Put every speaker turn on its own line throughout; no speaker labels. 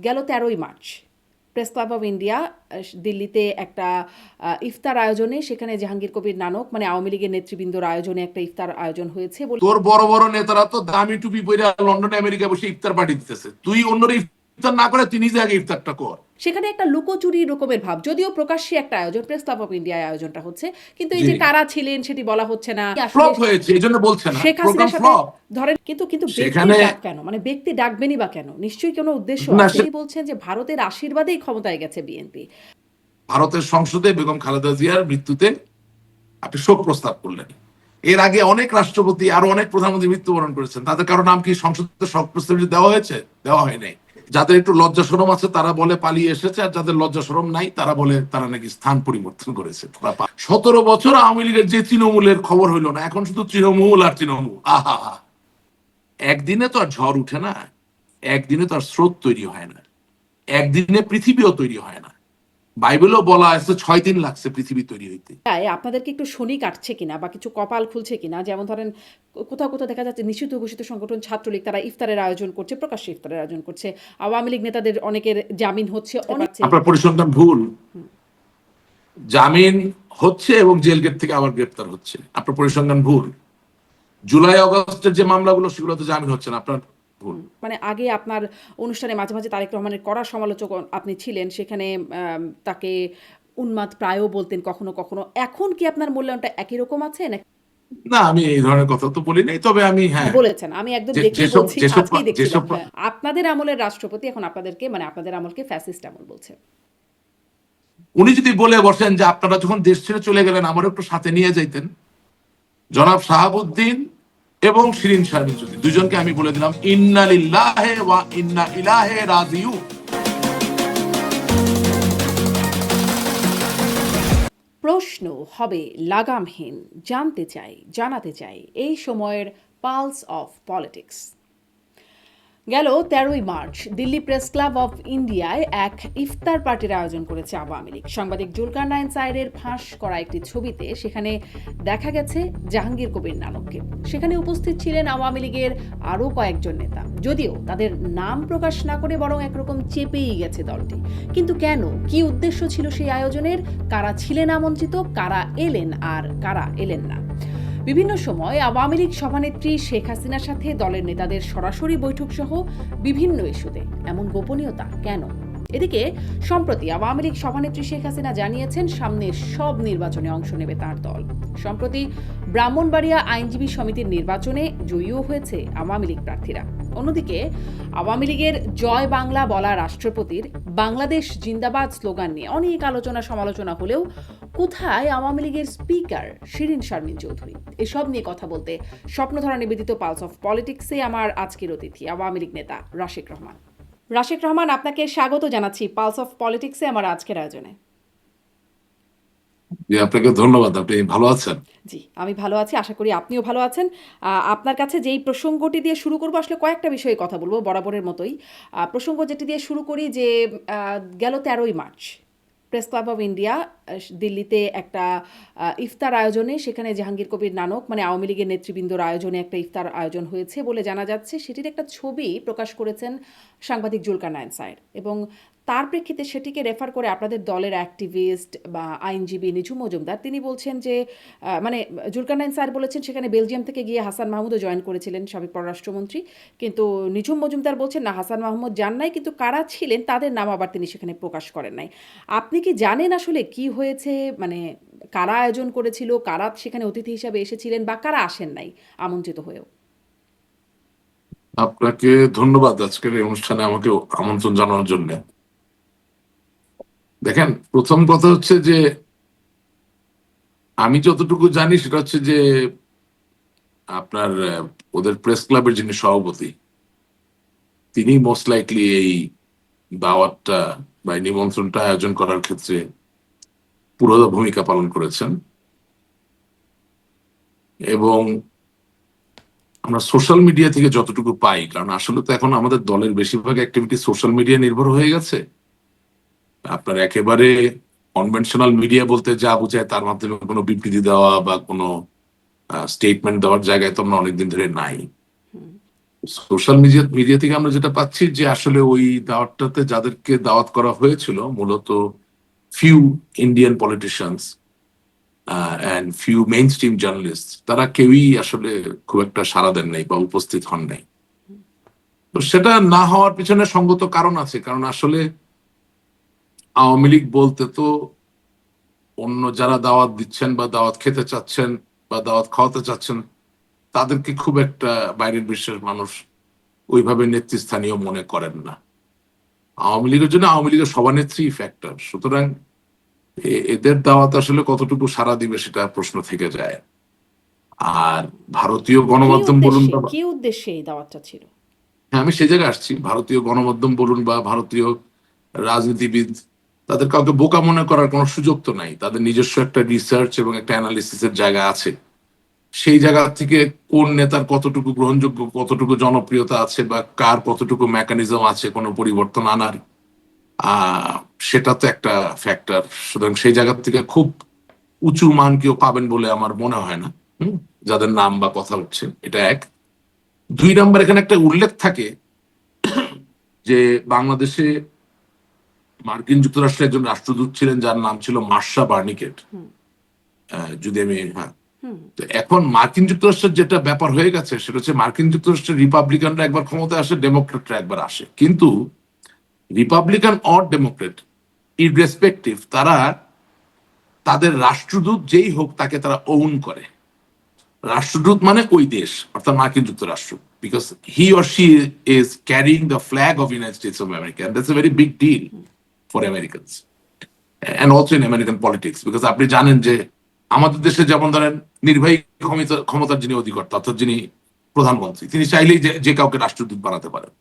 গেল 13ই March press club of India দিল্লিতে একটা ইফতার আয়োজনে, সেখানে জাহাঙ্গীর কবির নানক মানে আওয়ামী লীগের নেতৃবৃন্দর আয়োজনে একটা ইফতার আয়োজন হয়েছে।
তোর বড় বড় নেতারা তো দামি টুপি পরে লন্ডনে আমেরিকা বসে ইফতার পার্টি দিতেছে, তুই অন্যরা ইফতার না করে তুই নিজে আগে ইফতারটা কর।
সেখানে একটা লুকোচুরি রকমের ভাব, যদিও প্রকাশ্যে একটা আয়োজন, প্রেস ক্লাব অফ ইন্ডিয়ায় আয়োজনটা হচ্ছে, কিন্তু এই
জি,
যে কারা ছিলেন সেটি বলা হচ্ছে না। আসলে
ফ্লপ হয়েছে, এই জন্য বলছে না
শেখ
প্রোগ্রাম
হাসিনার সাথে
ফ্লপ।
ধরেন, কিন্তু কিন্তু ব্যক্তির
সেখানে
ডাক কেন, মানে ব্যক্তি ডাকবেনই বা কেন? নিশ্চয়ই কোনো উদ্দেশ্য
না,
আছে। তিনি বলছেন যে ভারতের আশীর্বাদেই ক্ষমতায় গেছে বিএনপি।
ভারতের সংসদে বেগম খালেদা জিয়ার মৃত্যুতে আপনি শোক প্রস্তাব করলেন। এর আগে অনেক রাষ্ট্রপতি আরো অনেক প্রধানমন্ত্রী মৃত্যুবরণ করেছেন, তাদের কারো নাম কি সংসদে শোক প্রস্তাব দেওয়া হয়েছে? দেওয়া হয় নাই। যাদের একটু লজ্জা শরম আছে তারা বলে পালিয়ে এসেছে, আর যাদের লজ্জা শরম নাই তারা বলে তারা নাকি স্থান পরিবর্তন করেছে। 17 বছর আওয়ামী লীগের যে তৃণমূলের খবর হইল না, এখন শুধু তৃণমূল আর তৃণমূল। আহা, একদিনে তো আর ঝড় উঠে না, একদিনে তো আর স্রোত তৈরি হয় না, একদিনে পৃথিবীও তৈরি হয় না। বাইবেলও বলা আছে 6 দিন লাগছে পৃথিবী তৈরি হইতে।
আপনাদেরকে একটু শনি কাটছে কিনা বা কিছু কপাল খুলছে কিনা? যেমন ধরেন, কোথাও কোথাও দেখা যাচ্ছে নিষিদ্ধ ঘোষিত সংগঠন ছাত্রলীগ তারা ইফতারের আয়োজন করছে, প্রকাশ্যে ইফতারের আয়োজন করছে। আওয়ামী লীগ নেতাদের অনেকের জামিন হচ্ছে, অনেক
আপনার পরিসংখ্যান ভুল। জামিন হচ্ছে এবং জেল গেট থেকে আবার গ্রেপ্তার হচ্ছে, আপনার পরিসংখ্যান ভুল। জুলাই আগস্টের যে মামলাগুলো সেগুলোতে জামিন হচ্ছে না, আপনার ভুল।
মানে আগে আপনার অনুষ্ঠানে মাঝে মাঝে তারেক রহমানের কড়া সমালোচক আপনি ছিলেন, সেখানে তাকে উন্মাদ প্রায়ও বলতেন কখনো কখনো। এখন কি আপনার মূল্যায়নটা একই রকম আছে না?
না, আমি এই ধরনের কথা তো বলি নাই, তবে আমি
হ্যাঁ,
হ্যাঁ,
বলেছেন। আমি একদম দেখেই
যেসব
বলছি,
যেসব
আজকেই দেখছিলাম।
যেসব
আপনাদের আমলের রাষ্ট্রপতি এখন আপনাদেরকে, মানে আপনাদের আমলকে ফ্যাসিস্ট আমল বলছে।
উনি যদি বলে বসেন যে আপনারা যখন দেশ ছেড়ে চলে গেলেন আমার একটু সাথে নিয়ে যাইতেন, জনাব শাহাবুদ্দিন এবং শিরিন শারমিন চৌধুরী দুজনকে আমি বলে দিলাম ইন্না লিল্লাহি ওয়া ইন্না ইলাইহি রাজিউন।
প্রশ্ন হবে লাগামহীন, জানতে চাই, জানাতে চাই এই সময়ের পালস অফ পলিটিক্স। গেল 13ই March Delhi press club of ইন্ডিয়ায় এক ইফতার পার্টির আয়োজন করেছে আওয়ামী লীগ। সাংবাদিক জুলকারনাইন সাইরের ফাঁস করা একটি ছবিতে সেখানে দেখা গেছে জাহাঙ্গীর কবির নানককে। সেখানে উপস্থিত ছিলেন আওয়ামী লীগের আরও কয়েকজন নেতা, যদিও তাদের নাম প্রকাশ না করে বরং একরকম চেপেই গেছে দলটি। কিন্তু কেন, কি উদ্দেশ্য ছিল সেই আয়োজনের, কারা ছিলেন আমন্ত্রিত, কারা এলেন আর কারা এলেন না? বিভিন্ন সময় আওয়ামী লীগ সভানেত্রী শেখ হাসিনার সাথে দলের নেতাদের সরাসরি বৈঠক সহ বিভিন্ন ইস্যুতে এমন গোপনীয়তা কেন? এদিকে সম্প্রতি আওয়ামী লীগ সভানেত্রী শেখ হাসিনা জানিয়েছেন সামনের সব নির্বাচনে অংশ নেবে তার দল। সম্প্রতি ব্রাহ্মণবাড়িয়া আইনজীবী সমিতির নির্বাচনে জয়ীও হয়েছে আওয়ামী লীগ প্রার্থীরা। অন্যদিকে আওয়ামী লীগের জয় বাংলা বলা রাষ্ট্রপতির বাংলাদেশ জিন্দাবাদ স্লোগান নিয়ে অনেক আলোচনা সমালোচনা হলেও কোথায় আওয়ামী লীগের স্পিকার শিরিন শারমিন চৌধুরী? এসব নিয়ে কথা বলতে স্বপ্নধারা নিবেদিত পালস অফ পলিটিক্সে আমার আজকের অতিথি আওয়ামী লীগ নেতা রাশেক রহমান। রাশেক রহমান, আপনাকে স্বাগত জানাচ্ছি পালস অফ পলিটিক্সে আমার আজকের আয়োজনে।
আপনাকে ধন্যবাদ। আপনি ভালো আছেন?
জি, আমি ভালো আছি, আশা করি আপনিও ভালো আছেন। আপনার কাছে যেই প্রসঙ্গটি দিয়ে শুরু করবো, আসলে কয়েকটা বিষয়ে কথা বলবো বরাবরের মতোই। প্রসঙ্গ যেটি দিয়ে শুরু করি যে গেল 13ই March press club of India দিল্লিতে একটা ইফতার আয়োজনে, সেখানে জাহাঙ্গীর কবির নানক মানে আওয়ামী লীগের নেতৃবৃন্দর আয়োজনে একটা ইফতার আয়োজন হয়েছে বলে জানা যাচ্ছে। সেটির একটা ছবি প্রকাশ করেছেন সাংবাদিক জুলকারনাইন সাইর, এবং তার প্রেক্ষিতে সেটিকে রেফার করে আপনাদের দলের অ্যাক্টিভিস্ট বা আইনজীবী নিঝুম মজুমদার তিনি বলছেন যে মানে জুলকারনাইন স্যার বলেছেন সেখানে বেলজিয়াম থেকে গিয়ে হাসান মাহমুদও জয়েন করেছিলেন, সাবেক পররাষ্ট্রমন্ত্রী। কিন্তু নিঝুম মজুমদার বলছেন না, হাসান মাহমুদ যান নাই, কিন্তু কারা ছিলেন তাদের নাম আবার তিনি সেখানে প্রকাশ করেন নাই। আপনি কি জানেন আসলে কি হয়েছে, মানে কারা আয়োজন করেছিল, কারা সেখানে অতিথি হিসাবে এসেছিলেন বা কারা আসেন নাই আমন্ত্রিত হয়েও?
আপনাকে ধন্যবাদ আজকের এই অনুষ্ঠানে আমাকে আমন্ত্রণ জানানোর জন্য। দেখেন, প্রথম কথা হচ্ছে যে আমি যতটুকু জানি সেটা হচ্ছে যে আপনার ওদের প্রেস ক্লাবের যিনি সভাপতি তিনি মোস্ট লাইকলি এই দাওয়াতটা বা এই নিমন্ত্রণটা আয়োজন করার ক্ষেত্রে পুরোদা ভূমিকা পালন করেছেন। এবং আমরা সোশ্যাল মিডিয়া থেকে যতটুকু পাই, কারণ আসলে তো এখন আমাদের দলের বেশিরভাগ অ্যাক্টিভিটি সোশ্যাল মিডিয়া নির্ভর হয়ে গেছে। আপনার একেবারে কনভেনশনাল মিডিয়া বলতে যা বোঝায় তার মাধ্যমে কোনো বিবৃতি দেওয়া বা কোনো স্টেটমেন্ট দেওয়ার জায়গায় তো আমরা অনেকদিন ধরে নাই। সোশ্যাল মিডিয়া থেকে আমরা যেটা পাচ্ছি যে আসলে ওই দাওয়াতটাতে যাদেরকে দাওয়াত করা হয়েছিল মূলত few Indian politicians and few main stream journalist, তারা কেউই আসলে খুব একটা সাড়া দেন নাই বা উপস্থিত হন নাই। তো সেটা না হওয়ার পিছনে সঙ্গত কারণ আছে, কারণ আসলে আওয়ামী লীগ বলতে তো অন্য যারা দাওয়াত দিচ্ছেন বা দাওয়াত খেতে চাচ্ছেন বা দাওয়াত খাওয়াতে চাচ্ছেন তাদেরকে খুব একটা বাইরের বিশ্বের মানুষ ওইভাবে নেতৃস্থানীয় মনে করেন না। আওয়ামী লীগের জন্য আওয়ামী লীগের সভানেত্রী ফ্যাক্টর, সুতরাং এদের দাওয়াত আসলে কতটুকু সাড়া দিবে সেটা প্রশ্ন থেকে যায়। আর ভারতীয় গণমাধ্যম বলুন বা,
কি উদ্দেশ্যে এই দাওয়াতটা ছিল?
হ্যাঁ আমি সেই জায়গায় আসছি, ভারতীয় গণমাধ্যম বলুন বা ভারতীয় রাজনীতিবিদ, তাদের কাউকে বোকা মনে করার কোনো সুযোগ তো নাই। তাদের নিজস্ব একটা রিসার্চ এবং একটা অ্যানালিসিসের জায়গা আছে। সেই জায়গা থেকে কোন নেতার কতটুকু গ্রহণযোগ্য, কতটুকু জনপ্রিয়তা আছে বা কার কতটুকু মেকানিজম আছে কোনো পরিবর্তন আনার, আহ সেটা তো একটা ফ্যাক্টর। সুতরাং সেই জায়গা থেকে খুব উঁচু মান কেউ পাবেন বলে আমার মনে হয় না, যাদের নাম বা কথা উঠছে। এটা এক। দুই নাম্বার, এখানে একটা উল্লেখ থাকে যে বাংলাদেশে মার্কিন যুক্তরাষ্ট্রের একজন রাষ্ট্রদূত ছিলেন যার নাম ছিল মার্শা বার্নিকেট। যদি আমি, হ্যাঁ, তো এখন মার্কিন যুক্তরাষ্ট্রের যেটা ব্যাপার হয়ে গেছে সেটা হচ্ছে মার্কিন যুক্তরাষ্ট্রের রিপাবলিকানরা একবার ক্ষমতায় আসে, ডেমোক্রেটরা একবার আসে, কিন্তু রিপাবলিকান অর ডেমোক্রেট ইররেসপেক্টিভ তারা তাদের রাষ্ট্রদূত যেই হোক তাকে তারা ওন করে। রাষ্ট্রদূত মানে ওই দেশ, অর্থাৎ মার্কিন যুক্তরাষ্ট্র, because he or she is carrying the flag of United States of America, and that's a very big deal for Americans and also in American politics. Because আপনি জানেন যে আমাদের দেশে যেমন ধরেন নির্বাহী ক্ষমতার যিনি অধিকর্তা অর্থাৎ যিনি প্রধানমন্ত্রী, তিনি চাইলেই যে কাউকে রাষ্ট্রদূত বানাতে পারেন,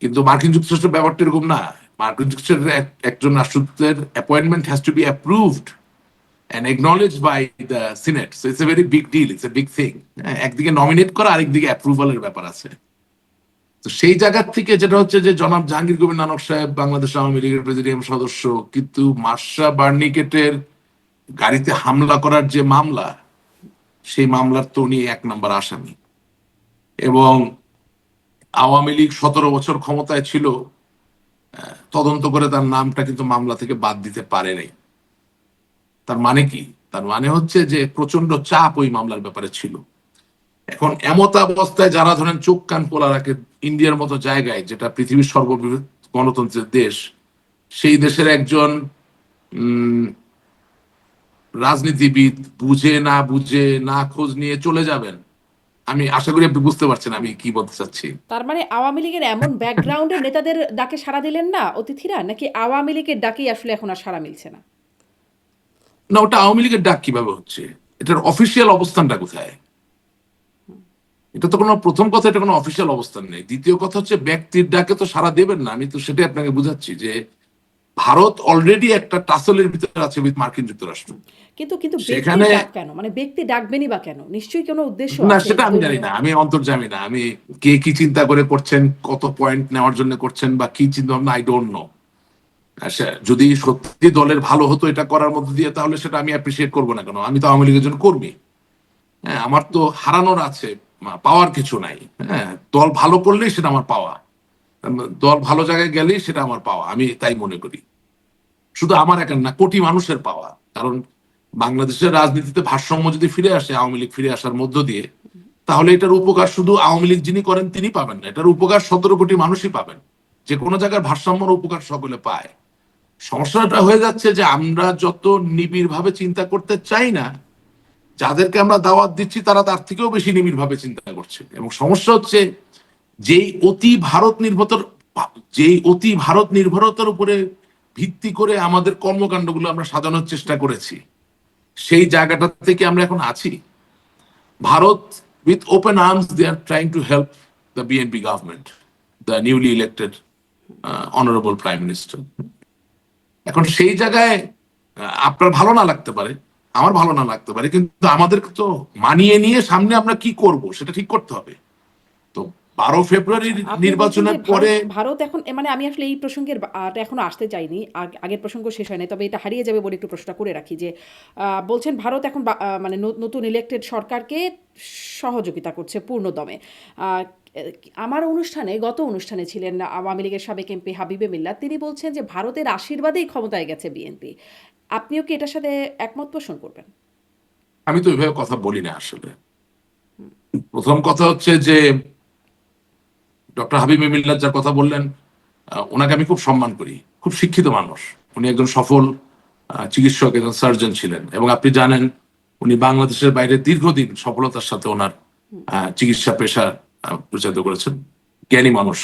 কিন্তু মার্কিন যুক্তরাষ্ট্রের ব্যাপারটা এরকম না। মার্কিন যুক্তরাষ্ট্রের একজন রাষ্ট্রদূতের appointment has to be approved and acknowledged by the Senate. So it's a very big deal. It's a big thing. একদিকে নমিনেট করা, আরেকদিকে অ্যাপ্রুভালের ব্যাপার আছে। তো সেই জায়গা থেকে যেটা হচ্ছে যে জনাব জাহাঙ্গীর কবির নানক সাহেব বাংলাদেশ আওয়ামী লীগের প্রেসিডিয়াম সদস্য, কিন্তু মার্শা বার্নিকেটের গাড়িতে হামলা করার যে মামলা, সেই মামলার তো উনি এক নাম্বার আসামি। এবং আওয়ামী লীগ 17 বছর ক্ষমতায় ছিল, তদন্ত করে তার নামটা কিন্তু মামলা থেকে বাদ দিতে পারে নাই। তার মানে কি? তার মানে হচ্ছে যে প্রচন্ড চাপ ওই মামলার ব্যাপারে ছিল। এখন এমত অবস্থায় যারা ধরেন চোখ কান খোলা রাখে, ইন্ডিয়ার মতো জায়গায় যেটা পৃথিবীর সর্ববৃহৎ গণতন্ত্রের দেশ, সেই দেশের একজন রাজনীতিবিদ বুঝে না বুঝে না খোঁজ নিয়ে চলে যাবেন। আমি আশা করি আপনি বুঝতে পারছেন আমি কি বলতে চাচ্ছি।
তার মানে আওয়ামী লীগের এমন ব্যাকগ্রাউন্ডের নেতাদের ডাকে সাড়া দিলেন না অতিথিরা, নাকি আওয়ামী লীগের ডাকেই আসলে এখন আর সাড়া মিলছে না?
না, ওটা আওয়ামী লীগের ডাক কিভাবে হচ্ছে? এটার অফিসিয়াল অবস্থানটা কোথায়? এটা তো কোনো, প্রথম কথা এটা কোনো অফিসিয়াল অবস্থান নেই। দ্বিতীয় কথা হচ্ছে ব্যক্তির ডাকে তো সাড়া দেবেন না। আমি তো সেটাই আপনাকে বুঝাচ্ছি যে ভারত অলরেডি একটা টাসলের ভিতরে আছে উইথ মার্কিন যুক্তরাষ্ট্র।
কিন্তু কিন্তু ব্যক্তির
সেখানে,
ডাক কেন? মানে ব্যক্তি ডাকবেনই বা কেন? নিশ্চয়ই কোনো উদ্দেশ্য
না
আছে,
সেটা আমি জানি
ধর্মীয়।
না, আমি অন্তর্জামী না। আমি কে কি চিন্তা করে করছেন, কত পয়েন্ট নেওয়ার জন্য করছেন বা কি চিন্তা ভাবনা, আই ডোন্ট নো। যদি সত্যি দলের ভালো হতো এটা করার মধ্যে দিয়ে, তাহলে সেটা আমি অ্যাপ্রিসিয়েট করবো না কেন? আমি তো আওয়ামী লীগের জন্য কর্মী। হ্যাঁ, আমার তো হারানোর আছে, পাওয়ার কিছু নাই। হ্যাঁ, দল ভালো করলেই সেটা আমার পাওয়া, দল ভালো জায়গায় গেলেই সেটা আমার পাওয়া, আমি তাই মনে করি। শুধু আমার একার না, কোটি মানুষের পাওয়া। কারণ বাংলাদেশের রাজনীতিতে ভারসাম্য যদি ফিরে আসে আওয়ামী লীগ ফিরে আসার মধ্য দিয়ে, তাহলে এটার উপকার শুধু আওয়ামী লীগ যিনি করেন তিনি পাবেন না, এটার উপকার 17 কোটি মানুষই পাবেন। যে কোনো জায়গার ভারসাম্যর উপকার সকলে পায়। সমস্যাটা হয়ে যাচ্ছে যে আমরা যত নিবিড় ভাবে চিন্তা করতে চাই না, যাদেরকে আমরা দাওয়াত দিচ্ছি তারা তার থেকেও বেশি নিবিড় ভাবে চিন্তা করছে। এবং সমস্যা হচ্ছে যেই অতি ভারত নির্ভরতার যেই অতি ভারত নির্ভরতার উপরে ভিত্তি করে আমাদের কর্মকাণ্ডগুলো আমরা সাজানোর চেষ্টা করেছি, সেই জায়গাটা থেকে আমরা এখন আছি। Bharat with open arms they are trying to help the BNP government, the newly elected honorable prime minister. এখন সেই জায়গায় আপনার ভালো না লাগতে পারে, আমার ভালো না লাগতে পারে, কিন্তু আমাদের তো মানিয়ে নিয়ে সামনে আমরা কি করব সেটা ঠিক করতে হবে। তো 12 ফেব্রুয়ারির
আপনি বলছেন যে
নির্বাচনের
ভারত
পরে,
ভারত এখন মানে আমি আসলে এই প্রসঙ্গের এখনো আসতে চাইনি, আগের প্রসঙ্গ শেষ হয় নাই, তবে এটা হারিয়ে যাবে বলে একটু প্রশ্নটা করে রাখি যে বলছেন ভারত এখন মানে নতুন ইলেক্টেড সরকারকে সহযোগিতা করছে পূর্ণ দমে, আমার গত অনুষ্ঠানে ছিলেন আওয়ামী লীগের সাবেক এমপি হাবিবে মিল্লাত। তিনি বলছেন যে ভারতের আশীর্বাদেই ক্ষমতায় গেছে বিএনপি। আপনিও কি এটার সাথে একমত পোষণ করবেন?
আমি তো ওইভাবে কথা বলি না আসলে। প্রথম কথা হচ্ছে যে ডক্টর হাবিব মিল্লাত যার কথা বললেন, ওনাকে আমি খুব সম্মান করি, খুব শিক্ষিত মানুষ। উনি একজন সফল চিকিৎসক, একজন সার্জন ছিলেন, এবং আপনি জানেন উনি বাংলাদেশের বাইরে দীর্ঘদিন সফলতার সাথে ওনার চিকিৎসা পেশা প্রচারিত করেছেন। জ্ঞানী মানুষ।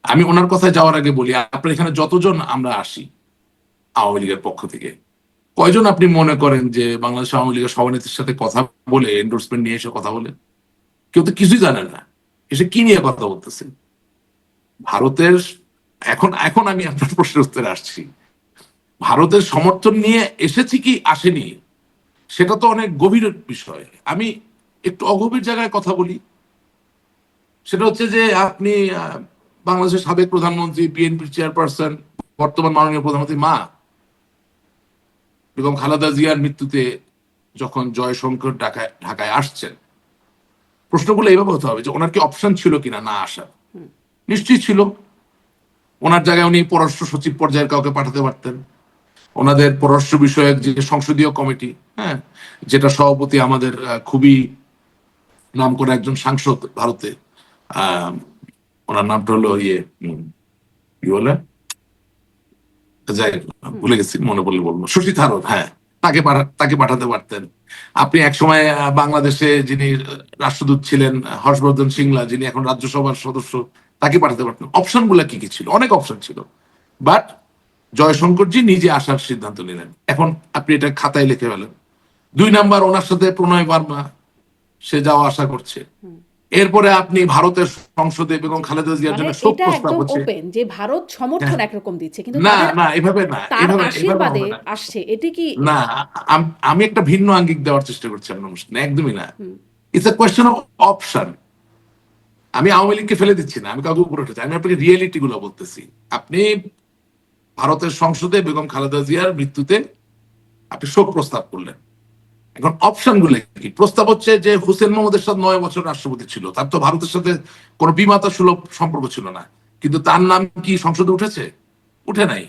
আমি ওনার কথায় যাওয়ার আগে বলি, আপনার এখানে যতজন আমরা আসি আওয়ামী লীগের পক্ষ থেকে, কয়জন আপনি মনে করেন যে বাংলাদেশ আওয়ামী লীগের সভানেত্রীর সাথে কথা বলে, এন্ডোর্সমেন্ট নিয়ে এসে কথা বলে? কেউ তো কিছুই জানেন না, এসে কি নিয়ে কথা বলতেছে। ভারতের এখন এখন আমি আপনার প্রশ্নের উত্তরে আসছি। ভারতের সমর্থন নিয়ে এসেছি কি আসেনি, সেটা তো অনেক গভীর বিষয়। আমি একটু অগভীর জায়গায় কথা বলি। সেটা হচ্ছে যে আপনি বাংলাদেশের সাবেক প্রধানমন্ত্রী, বিএনপির চেয়ারপারসন, বর্তমান মাননীয় প্রধানমন্ত্রী মা বেগম খালেদা জিয়ার মৃত্যুতে যখন জয়শঙ্কর ঢাকায় আসছেন, প্রশ্নগুলো এইভাবে হতে হবে যে ওনার কি অপশন ছিল কিনা না আসার? নিশ্চয়ই ছিল। ওনার জায়গায় উনি পররাষ্ট্র সচিব পর্যায়ের কাউকে পাঠাতে পারতেন। ওনাদের পররাষ্ট্র বিষয়ক যে সংসদীয় কমিটি, হ্যাঁ, যেটা সভাপতি আমাদের খুবই নাম করা একজন সাংসদ ভারতে, আহ ওনার নামটা হলো কি বলে, যাই ভুলে গেছি, মনে পড়লে বলবো, শশী থারুর। হ্যাঁ, তাকে পাঠাতে পারতেন। আপনি একসময় বাংলাদেশে যিনি রাষ্ট্রদূত ছিলেন, হর্ষবর্ধন সিংলা, যিনি এখন রাজ্যসভার সদস্য, তাকে পাঠাতে পারতেন। অপশন গুলা কি কি ছিল? অনেক অপশন ছিল। বাট জয়শঙ্করজি নিজে আসার সিদ্ধান্ত নিলেন। এখন আপনি এটা খাতায় লিখে ফেলেন। 2 নাম্বার, ওনার সাথে প্রণয় বার্মা, সে যাওয়া আশা করছে। এরপরে আপনি ভারতের সংসদে বেগম খালেদা জিয়ার
মানে
জন্য শোক
এটা
প্রস্তাব
একদম
হচ্ছে।
ওপেন যে ভারত সমর্থন
হ্যাঁ,
একরকম দিচ্ছে, কিন্তু
না
তাদের
না, এভাবে না,
তার
এভাবে
আশীর্বাদে
হবে না।
আসছে, এটি কি?
না, আমি একটা ভিন্ন আঙ্গিক দেওয়ার চেষ্টা করছি আপনার অনুষ্ঠানে, একদমই না।
Hmm,
it's a question of option. আমি আওয়ামী লীগকে ফেলে দিচ্ছি না, আমি কাউকে উপরে উঠেছি, আমি আপনাকে রিয়েলিটি গুলো বলতেছি। আপনি ভারতের সংসদে বেগম খালেদা জিয়ার মৃত্যুতে আপনি শোক প্রস্তাব করলেন। এখন অপশন গুলো কি? প্রস্তাব হচ্ছে যে হুসেন মোহাম্মদের সাথে 9 বছর রাষ্ট্রপতি ছিল, তার তো ভারতের সাথে কোনো বিমাতা সুলভ সম্পর্ক ছিল না, কিন্তু তার নাম কি সংসদে উঠেছে? উঠে নাই।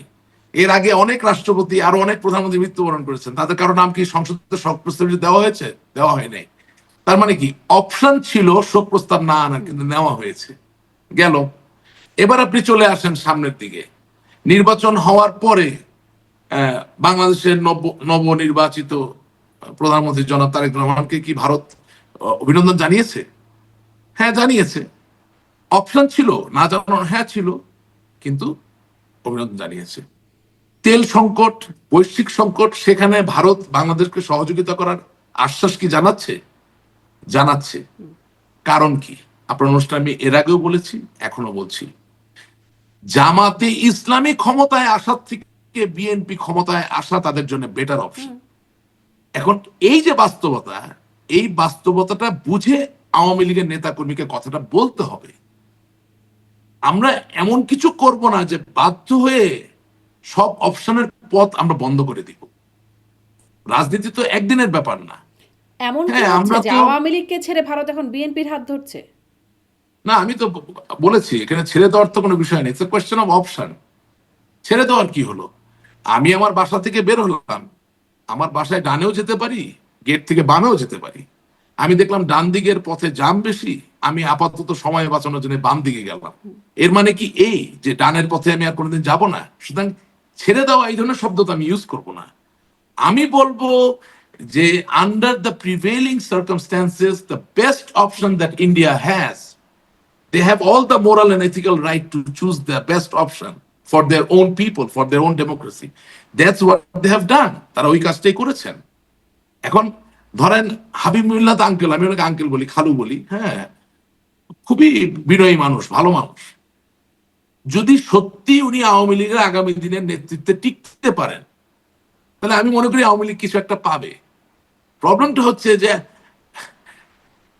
এর আগে অনেক রাষ্ট্রপতি, আরো অনেক প্রধানমন্ত্রী মৃত্যুবরণ করেছেন, তাদের কারো নাম কি সংসদে শোক প্রস্তাব দেওয়া হয়েছে? দেওয়া হয় নাই। তার মানে কি, অপশন ছিল শোক প্রস্তাব না আনার, কিন্তু নেওয়া হয়েছে। গেল। এবার আপনি চলে আসেন সামনের দিকে। নির্বাচন হওয়ার পরে বাংলাদেশের নবনির্বাচিত প্রধানমন্ত্রী জনাব তারেক রহমানকে কি ভারত অভিনন্দন জানিয়েছে? হ্যাঁ, জানিয়েছে। অপশন ছিল না জানানোর? হ্যাঁ ছিল, কিন্তু অভিনন্দন জানিয়েছে। তেল সংকট, বৈশ্বিক সংকট, সেখানে ভারত বাংলাদেশকে সহযোগিতা করার আশ্বাস কি জানাচ্ছে? জানাচ্ছে। কারণ কি? আপনার অনুষ্ঠানে আমি এর আগেও বলেছি, এখনো বলছি, জামাতে ইসলামী ক্ষমতায় আসার থেকে বিএনপি ক্ষমতায় আসা তাদের জন্য বেটার অপশন। এখন এই যে বাস্তবতা, এই বাস্তবতাটা বুঝে আওয়ামী লীগের নেতা কর্মীকে কথাটা বলতে হবে। আমরা এমন কিছু করব না যে বাধ্য হয়ে সব অপশনের পথ আমরা বন্ধ করে দিব। রাজনীতি তো একদিনের ব্যাপার না।
এমন কি
হ্যাঁ,
হচ্ছে
আমরা
যে
তো,
আওয়ামী লীগকে ছেড়ে ভারত এখন বিএনপির হাত ধরছে?
না, আমি তো বলেছি এখানে ছেড়ে দেওয়ার তো কোনো বিষয় নেই, it's a question of option. ছেড়ে দেওয়ার কি হলো? আমি আমার বাসা থেকে বের হলাম, আমার বাসায় ডানেও যেতে পারি, গেট থেকে বামেও যেতে পারি। আমি দেখলাম ডান দিকের পথে জাম বেশি, আমি আপাতত সময় বাঁচানোর জন্য বাম দিকে গেলাম। এর মানে কি এই যে ডানের পথে আমি আর কোনোদিন যাব না? সুতরাং ছেড়ে দেওয়া এই ধরনের শব্দ তো আমি ইউজ করব না। আমি বলবো যে under the prevailing circumstances the best option that India has, they have all the moral and ethical right to choose the best option for their own people, for their own democracy. That's what they have done. তারা ওই কাজটাই করেছেন। এখন ধরেন Habibullah uncle, আমি ওনাকে uncle বলি, খালু বলি, হ্যাঁ, খুবই বিনয়ী মানুষ, ভালো মানুষ। যদি সত্যি উনি আওয়ামী লীগের আগামী দিনের নেতৃত্বে টিকতে পারেন, তাহলে আমি মনে করি আওয়ামী লীগ কিছু একটা পাবে। প্রবলেমটা হচ্ছে যে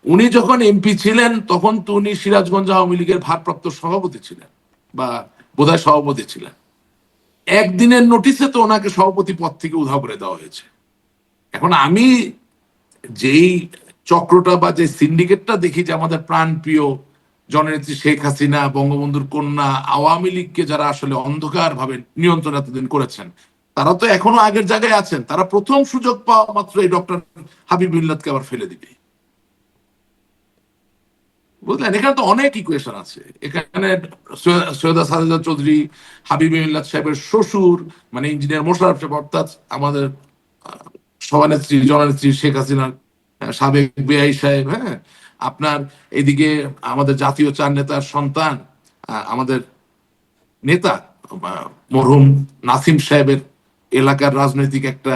উনি যখন এমপি ছিলেন তখন তো উনি সিরাজগঞ্জ আওয়ামী লীগের ভারপ্রাপ্ত সভাপতি ছিলেন, বা বোধহয় সভাপতি ছিলেন। একদিনের নোটিশে তো ওনাকে সভাপতি পদ থেকে উধাও করে দেওয়া হয়েছে। এখন আমি যেই চক্রটা বা যে সিন্ডিকেটটা দেখি যে আমাদের প্রাণ প্রিয় জননেত্রী শেখ হাসিনা, বঙ্গবন্ধুর কন্যা, আওয়ামী লীগকে যারা আসলে অন্ধকার ভাবে নিয়ন্ত্রণ এতদিন করেছেন, তারা তো এখনো আগের জায়গায় আছেন। তারা প্রথম সুযোগ পাওয়া মাত্র এই ডক্টর হাবিব মিল্লাতকে আবার ফেলে দিবে। বুঝলেন, এখানে তো অনেক ইকুয়েশন আছে। এখানে সৈয়দা সাজেদা চৌধুরী, হাবিব মিল্লাত সাহেবের শ্বশুর মানে ইঞ্জিনিয়ার মোশাররফ সাহেব, অর্থাৎ আমাদের সভানেত্রী জননেত্রী শেখ হাসিনার সাবেক বেআই সাহেব, হ্যাঁ, আপনার এদিকে আমাদের জাতীয় চার নেতার সন্তান, আমাদের নেতা মরহুম নাসিম সাহেবের এলাকার রাজনৈতিক একটা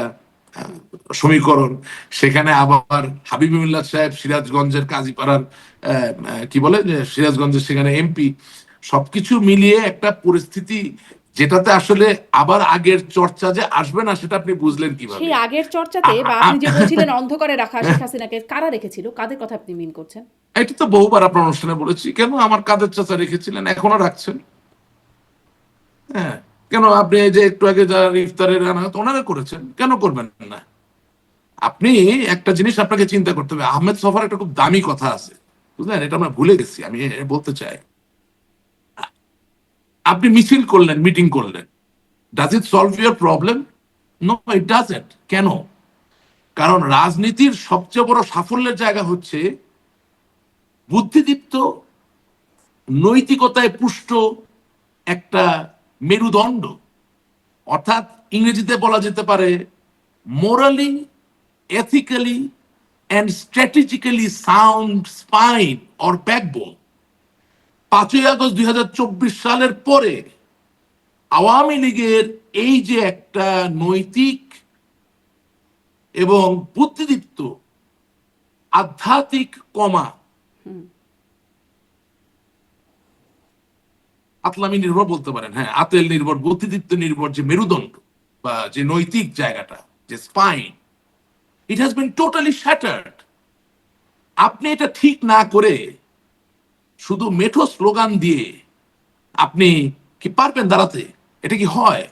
সমীকরণ, সেখানে আবার হাবিবুল্লাহ সাহেব সিরাজগঞ্জের কাজীপাড়ার কি বলে যে সিরাজগঞ্জের সেখানে এমপি, সবকিছু মিলিয়ে একটা পরিস্থিতি যেটাতে আসলে আবার আগের চর্চা যে আসবে না সেটা আপনি বুঝলেন কিভাবে?
সেই আগের চর্চাতে বা আপনি যে বলছিলেন অন্ধকারে রাখা শেখ হাসিনাকে কারা রেখেছিল, কাদের কথা আপনি মিন করছেন?
এটা তো বহুবার আপনার অনুষ্ঠানে বলেছি। কেন আমার কাদের চাচা রেখেছিলেন, এখনো রাখছেন। হ্যাঁ, কেন আপনি এই যে একটু আগে যারা ইফতারের আনাত ওনারা করেছেন, কেন করবেন না? আপনি একটা জিনিস আপনাকে চিন্তা করতে হবে, আহমেদ সফার একটা খুব দামি কথা আছে, বুঝলেন, এটা আমরা ভুলে গেছি, আমি বলতে চাই। আপনি মিছিল করলেন, মিটিং করলেন, does it solve your problem? No, it doesn't. কেন? কারণ রাজনীতির সবচেয়ে বড় সাফল্যের জায়গা হচ্ছে বুদ্ধিদীপ্ত, নৈতিকতায় পুষ্ট একটা মেরুদণ্ড, অর্থাৎ ইংরেজিতে বলা যেতে পারে morally, ethically and strategically sound spine or backbone। 5ই আগস্ট 2024 সালের পরে আওয়ামী লীগের এই যে একটা নৈতিক এবং বুদ্ধিদীপ্ত আধ্যাত্মিক কমা, আতলামি নির্ভর বলতে পারেন, হ্যাঁ, আতেল নির্ভর, বুদ্ধিদীপ্ত নির্ভর যে মেরুদণ্ড বা যে নৈতিক জায়গাটা, যে spine, it has been totally shattered. আপনি এটা ঠিক না করে শুধু মেঠো স্লোগান দিয়ে আপনি কি পারবেন দাঁড়াতে? এটা কি হয়?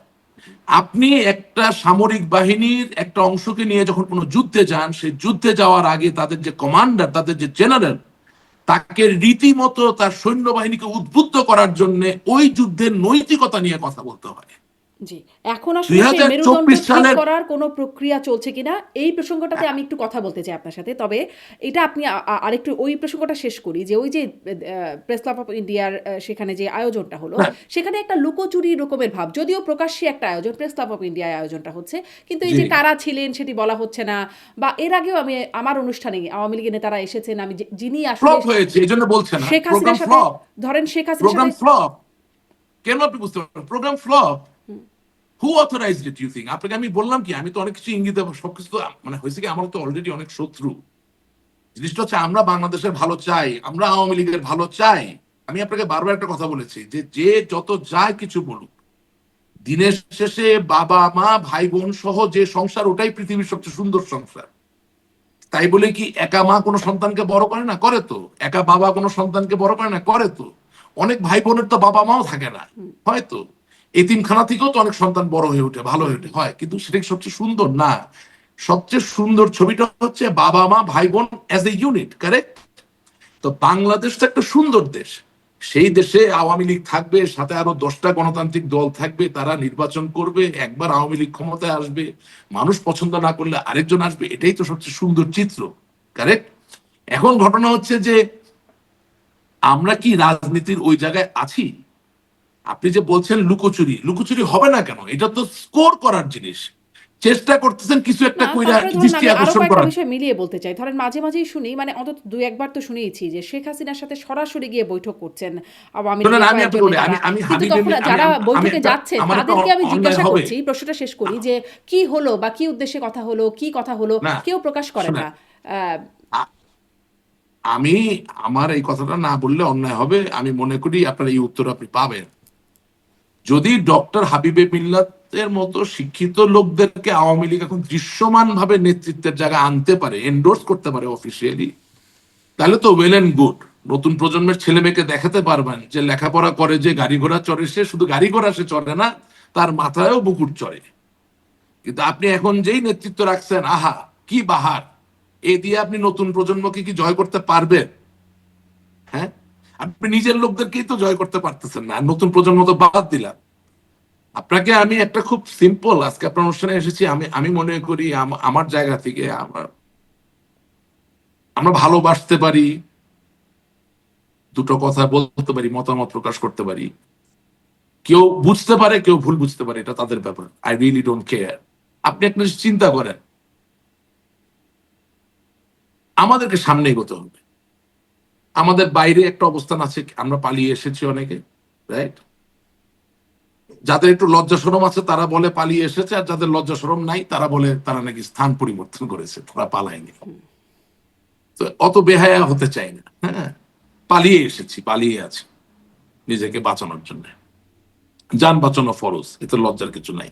আপনি একটা সামরিক বাহিনীর একটা অংশকে নিয়ে যখন কোনো যুদ্ধে যান, সেই যুদ্ধে যাওয়ার আগে তাদের যে কমান্ডার, তাদের যে জেনারেল, তাকে রীতিমতো তার সৈন্যবাহিনীকে উদ্বুদ্ধ করার জন্য ওই যুদ্ধের নৈতিকতা নিয়ে কথা বলতে হয়।
জি, এখন
দুই
আসলে সেই
হাজার
মেরুদণ্ড
চব্বিশ
ঠিক
সালের
করার কোনো প্রক্রিয়া চলছে কিনা এই প্রসঙ্গটাতে আমি একটু কথা বলতে চাই আপনার সাথে। তবে এটা আপনি আরেকটু ওই প্রসঙ্গটা শেষ করি যে ওই যে প্রেস ক্লাব অফ ইন্ডিয়ার সেখানে যে আয়োজনটা হলো,
হ্যাঁ,
সেখানে একটা লুকোচুরি রকমের ভাব, যদিও প্রকাশ্যে একটা আয়োজন, প্রেস ক্লাব অফ ইন্ডিয়ায় আয়োজনটা হচ্ছে, কিন্তু এই
জি,
যে কারা ছিলেন সেটি বলা হচ্ছে না। বা এর আগেও আমি আমার অনুষ্ঠানে আওয়ামী লীগের নেতারা এসেছেন, আমি যিনি আসলে
ফ্লপ হয়েছে এই জন্য বলছে না,
শেখ
প্রোগ্রাম
হাসিনার সাথে,
ফ্লপ।
ধরেন শেখ হাসিনার
প্রোগ্রাম
সাথে,
ফ্লপ কেন আপনি বুঝতে পারবেন? Programme flop, who authorised it you think? আপনাকে আমি বললাম কি, আমি তো অনেক কিছু ইঙ্গিত, সবকিছু তো মানে হয়েছে কি, আমার তো অলরেডি অনেক শত্রু। জিনিসটা হচ্ছে আমরা বাংলাদেশের ভালো চাই, আমরা আওয়ামী লীগের ভালো চাই। আমি আপনাকে বারবার একটা কথা বলেছি যে যে যত যায় কিছু বলুক, দিনের শেষে বাবা মা ভাই বোন সহ যে সংসার, ওটাই পৃথিবীর সবচেয়ে সুন্দর সংসার। তাই বলে কি একা মা কোনো সন্তানকে বড় করে না? করে তো। একা বাবা কোনো সন্তানকে বড় করে না? করে তো। অনেক ভাই বোনের তো বাবা মাও থাকে না, হয়তো এতিমখানা থেকেও তো অনেক সন্তান বড় হয়ে ওঠে, ভালো হয়ে ওঠে, হয়, কিন্তু সেটা কি সবচেয়ে সুন্দর? না। সবচেয়ে সুন্দর ছবিটা হচ্ছে বাবা মা ভাই বোন অ্যাজ এ ইউনিট, কারেক্ট? তো বাংলাদেশ তো একটা সুন্দর দেশ, সেই দেশে আওয়ামী লীগ থাকবে, সাথে আরো 10টা গণতান্ত্রিক দল থাকবে, তারা নির্বাচন করবে, একবার আওয়ামী লীগ ক্ষমতায় আসবে, মানুষ পছন্দ না করলে আরেকজন আসবে, এটাই তো সবচেয়ে সুন্দর চিত্র, কারেক্ট? এখন ঘটনা হচ্ছে যে আমরা কি রাজনীতির ওই জায়গায় আছি? আপনি যে বলছেন লুকোচুরি, লুকোচুরি হবে না কেন? এটা তো স্কোর করার জিনিস। চেষ্টা করতেছেন কিছু একটা
না,
কইরা
তারপরে ধরুন
দৃষ্টি
আমি আরো
আকর্ষণ
কয়েকটা
করার।
বিষয় মিলিয়ে বলতে চাই। ধরেন মাঝে মাঝেই শুনি, মানে অন্তত দুই একবার তো শুনেইছি যে শেখ হাসিনার সাথে সরাসরি গিয়ে বৈঠক করছেন আওয়ামী
শোনেন,
লীগের
আমি
কয়েকজন
আপনাকে বলি,
নেতারা।
আমি
কিন্তু
হাবিব
তখন
আমি
যারা
আমি
বৈঠকে
একটা,
যাচ্ছেন
আমার একটা
তাদেরকে আমি
অন্যায়
জিজ্ঞাসা
হবে
করছি, প্রশ্নটা শেষ করি, যে কি হলো বা কি উদ্দেশ্যে কথা হলো, কি কথা হলো,
না।
কেউ প্রকাশ করেন
শোনেন,
না। আহ,
আ- আমি আমার এই কথাটা না বললে অন্যায় হবে, আমি মনে করি আপনার এই উত্তর আপনি পাবেন যদি ডক্টর হাবিবে মিল্লাতের মতো শিক্ষিত লোকদেরকে আওয়ামী লীগ এখন দৃশ্যমান ভাবে নেতৃত্বের জায়গায় আনতে পারে, এন্ডোর্স করতে পারে অফিসিয়ালি, তাহলে তো ওয়েল এন্ড গুড। নতুন প্রজন্মের ছেলে মেয়েকে দেখাতে পারবেন যে লেখাপড়া করে, যে গাড়ি ঘোড়া চড়ে, সে শুধু গাড়ি ঘোড়া সে চড়ে না, তার মাথায়ও বুকুট চড়ে। কিন্তু আপনি এখন যেই নেতৃত্ব রাখছেন, আহা কি বাহার, এ দিয়ে আপনি নতুন প্রজন্মকে কি জয় করতে পারবেন? হ্যাঁ, আপনি নিজের লোকদেরকেই তো জয় করতে পারতেছেন না, আর নতুন প্রজন্ম তো বাদ দিলাম। আপনাকে আমি একটা খুব সিম্পল, আজকে আপনার অনুষ্ঠানে এসেছি, আমি আমি মনে করি আমার জায়গা থেকে আমরা ভালোবাসতে পারি, দুটো কথা বলতে পারি, মতামত প্রকাশ করতে পারি। কেউ বুঝতে পারে, কেউ ভুল বুঝতে পারে, এটা তাদের ব্যাপার। I really don't care. আপনি একটা জিনিস চিন্তা করেন, আমাদেরকে সামনে এগোতে হবে। আমাদের বাইরে একটা অবস্থান আছে, আমরা পালিয়ে এসেছি অনেকে, রাইট? যাদের একটু লজ্জা শরম আছে তারা বলে পালিয়ে এসেছে, আর যাদের লজ্জা শরম নাই তারা বলে তারা নাকি স্থান পরিবর্তন করেছে, তারা পালায়নি। তো অত বেহায়া হতে চাই না। হ্যাঁ, পালিয়ে এসেছি, পালিয়ে আছি নিজেকে বাঁচানোর জন্য। যান বাঁচানো ফরজ, এতে লজ্জার কিছু নাই।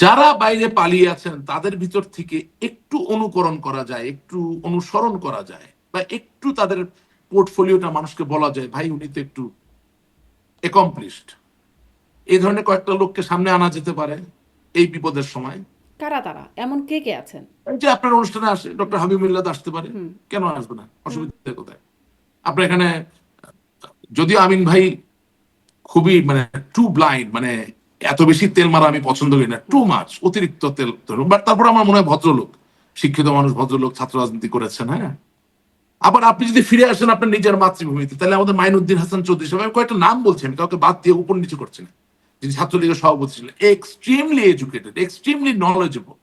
যারা বাইরে পালিয়ে আছেন তাদের ভিতর থেকে একটু অনুকরণ করা যায়, একটু অনুসরণ করা যায়, বা একটু তাদের পোর্টফোলিওটা মানুষকে বলা যায়, ভাই উনি তো একটু অ্যাকমপ্লিশড। এই ধরনের কয়েকটা লোককে সামনে আনা যেতে পারে এই বিপদের সময়।
কারা তারা, এমন কে কে আছেন?
এই যে আপনার অনুষ্ঠানে আসে ডক্টর হাবিবুল্লাহ আসতে পারে,
হুম।
কেন আসবে না?
হুম।
অসুবিধা কোথায়? আপনার এখানে যদিও আমিন ভাই খুবই মানে টু ব্লাইন্ড, মানে এত বেশি তেল মারা আমি পছন্দ করি না, টু মাছ, অতিরিক্ত তেল ধরুন। বাট তারপর আমার মনে হয় ভদ্রলোক, শিক্ষিত মানুষ, ভদ্রলোক, ছাত্র রাজনীতি করেছেন। হ্যাঁ, আবার আপনি যদি ফিরে আসেন আপনার নিজের মাতৃভূমিতে, তাহলে আমাদের মাইনুদ্দিন হাসান চৌধুরী সাহেব, আমি কয়েকটা নাম বলছেন, কাউকে বাদ দিয়ে উপর নিচে করছেন, যিনি ছাত্রলীগের সভাপতি ছিলেন, extremely educated, extremely knowledgeable,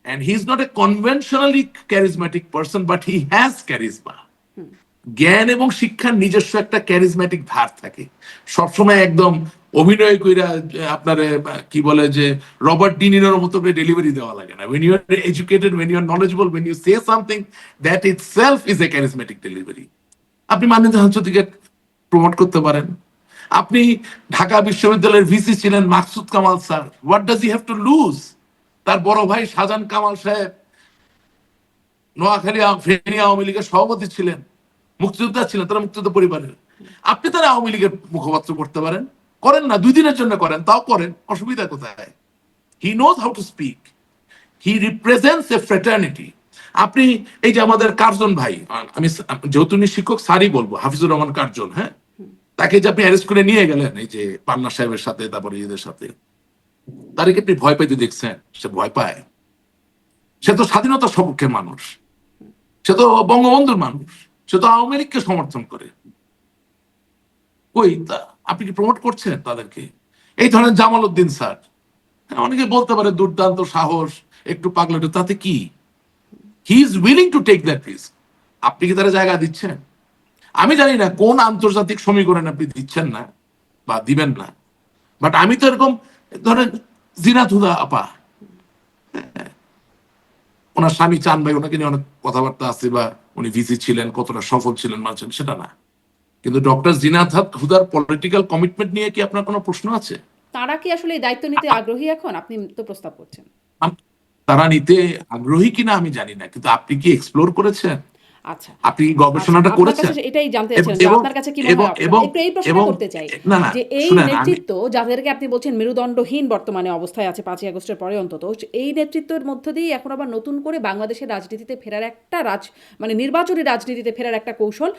and he's not a conventionally charismatic person, but he has charisma. জ্ঞান এবং শিক্ষার নিজস্ব একটা ক্যারিজম্যাটিক ধার থাকে। সবসময় একদম অভিনয় কইরা আপনার কি বলে যে রবার্ট ডিনিরোর মতো করে ডেলিভারি দেওয়া লাগে না। when you are educated, when you are knowledgeable, when you say something, that itself is a charismatic delivery. আপনি মাননীয় হাসানকে প্রমোট করতে পারেন। আপনি ঢাকা বিশ্ববিদ্যালয়ের ভিসি ছিলেন Maksud Kamal sir, what does he have to lose? তার বড় ভাই শাহজাহান কামাল সাহেব নোয়াখালী ফেনী আওয়ামী লীগের সভাপতি ছিলেন, মুক্তিযোদ্ধা ছিলেন, তারা মুক্তিযোদ্ধা পরিবারের। আপনি তারা আওয়ামী লীগের মুখপাত্র করতে পারেন, করেন না, 2 দিনের জন্য করেন, তাও করেন, অসুবিধা কোথায়? He knows how to speak, he represents A fraternity. আপনি এই যে আমাদের কার্জন ভাই, আমি যেহেতু উনি শিক্ষক স্যারই বলবো, হাফিজুর রহমান কার্জন, হ্যাঁ, তাকে যে আপনি অ্যারেস্ট করে নিয়ে গেলেন এই যে পান্না সাহেবের সাথে, তারপরে এদের সাথে, তাদেরকে আপনি ভয় পাইতে দেখছেন? সে ভয় পায়? সে তো স্বাধীনতা সপক্ষে মানুষ, সে তো বঙ্গবন্ধুর মানুষ, সে তো আওয়ামী লীগকে সমর্থন করে। ওই আপনি কি প্রমোট করছেন তাদেরকে? এই ধরনের জামাল উদ্দিন স্যার, অনেকে বলতে পারে দুর্দান্ত সাহস, একটু পাগলাটে, তাতে কি? He is willing to take that risk. আপনি কি তারা জায়গা দিচ্ছেন? আমি জানি না কোন আন্তর্জাতিক সমীকরণ আপনি দিচ্ছেন না বা দিবেন না, বাট আমি তো এরকম ধরেন জিনাত হুদা আপা, ওনার স্বামী চান ভাই, ওনাকে নিয়ে অনেক কথাবার্তা আছে, বা উনি ভিসি ছিলেন, কতটা সফল ছিলেন মানছেন সেটা না, কিন্তু ডক্টর জিনাত হুদার পলিটিক্যাল কমিটমেন্ট নিয়ে কি আপনার কোনো প্রশ্ন আছে?
তারা কি আসলে এই দায়িত্ব নিতে আগ্রহী এখন? আপনি তো প্রস্তাব করছেন।
তারা নিতে আগ্রহী কিনা আমি জানি না, কিন্তু আপনি কি এক্সপ্লোর করেছেন?
আচ্ছা।
আপনি কি
আচ্ছা,
গবেষণাটা
আপনার কাছে
করেছেন?
এটাই জানতে
এবং
চাচ্ছিলাম যে
এবং
আপনার কাছে কি মনে
এবং
হয় অপশন?
এবং
একটু এই প্রশ্নটা
এবং
করতে চাই
না না
যে এই
শুনেন, আমি
নেতৃত্ব যাদেরকে আপনি বলছেন মেরুদণ্ডহীন বর্তমানে অবস্থায় আছে 5ই আগস্টের পরে অন্তত, এই নেতৃত্বের মধ্য দিয়ে এখন আবার নতুন করে বাংলাদেশের রাজনীতিতে ফেরার একটা মানে নির্বাচনী রাজনীতিতে ফেরার একটা কৌশল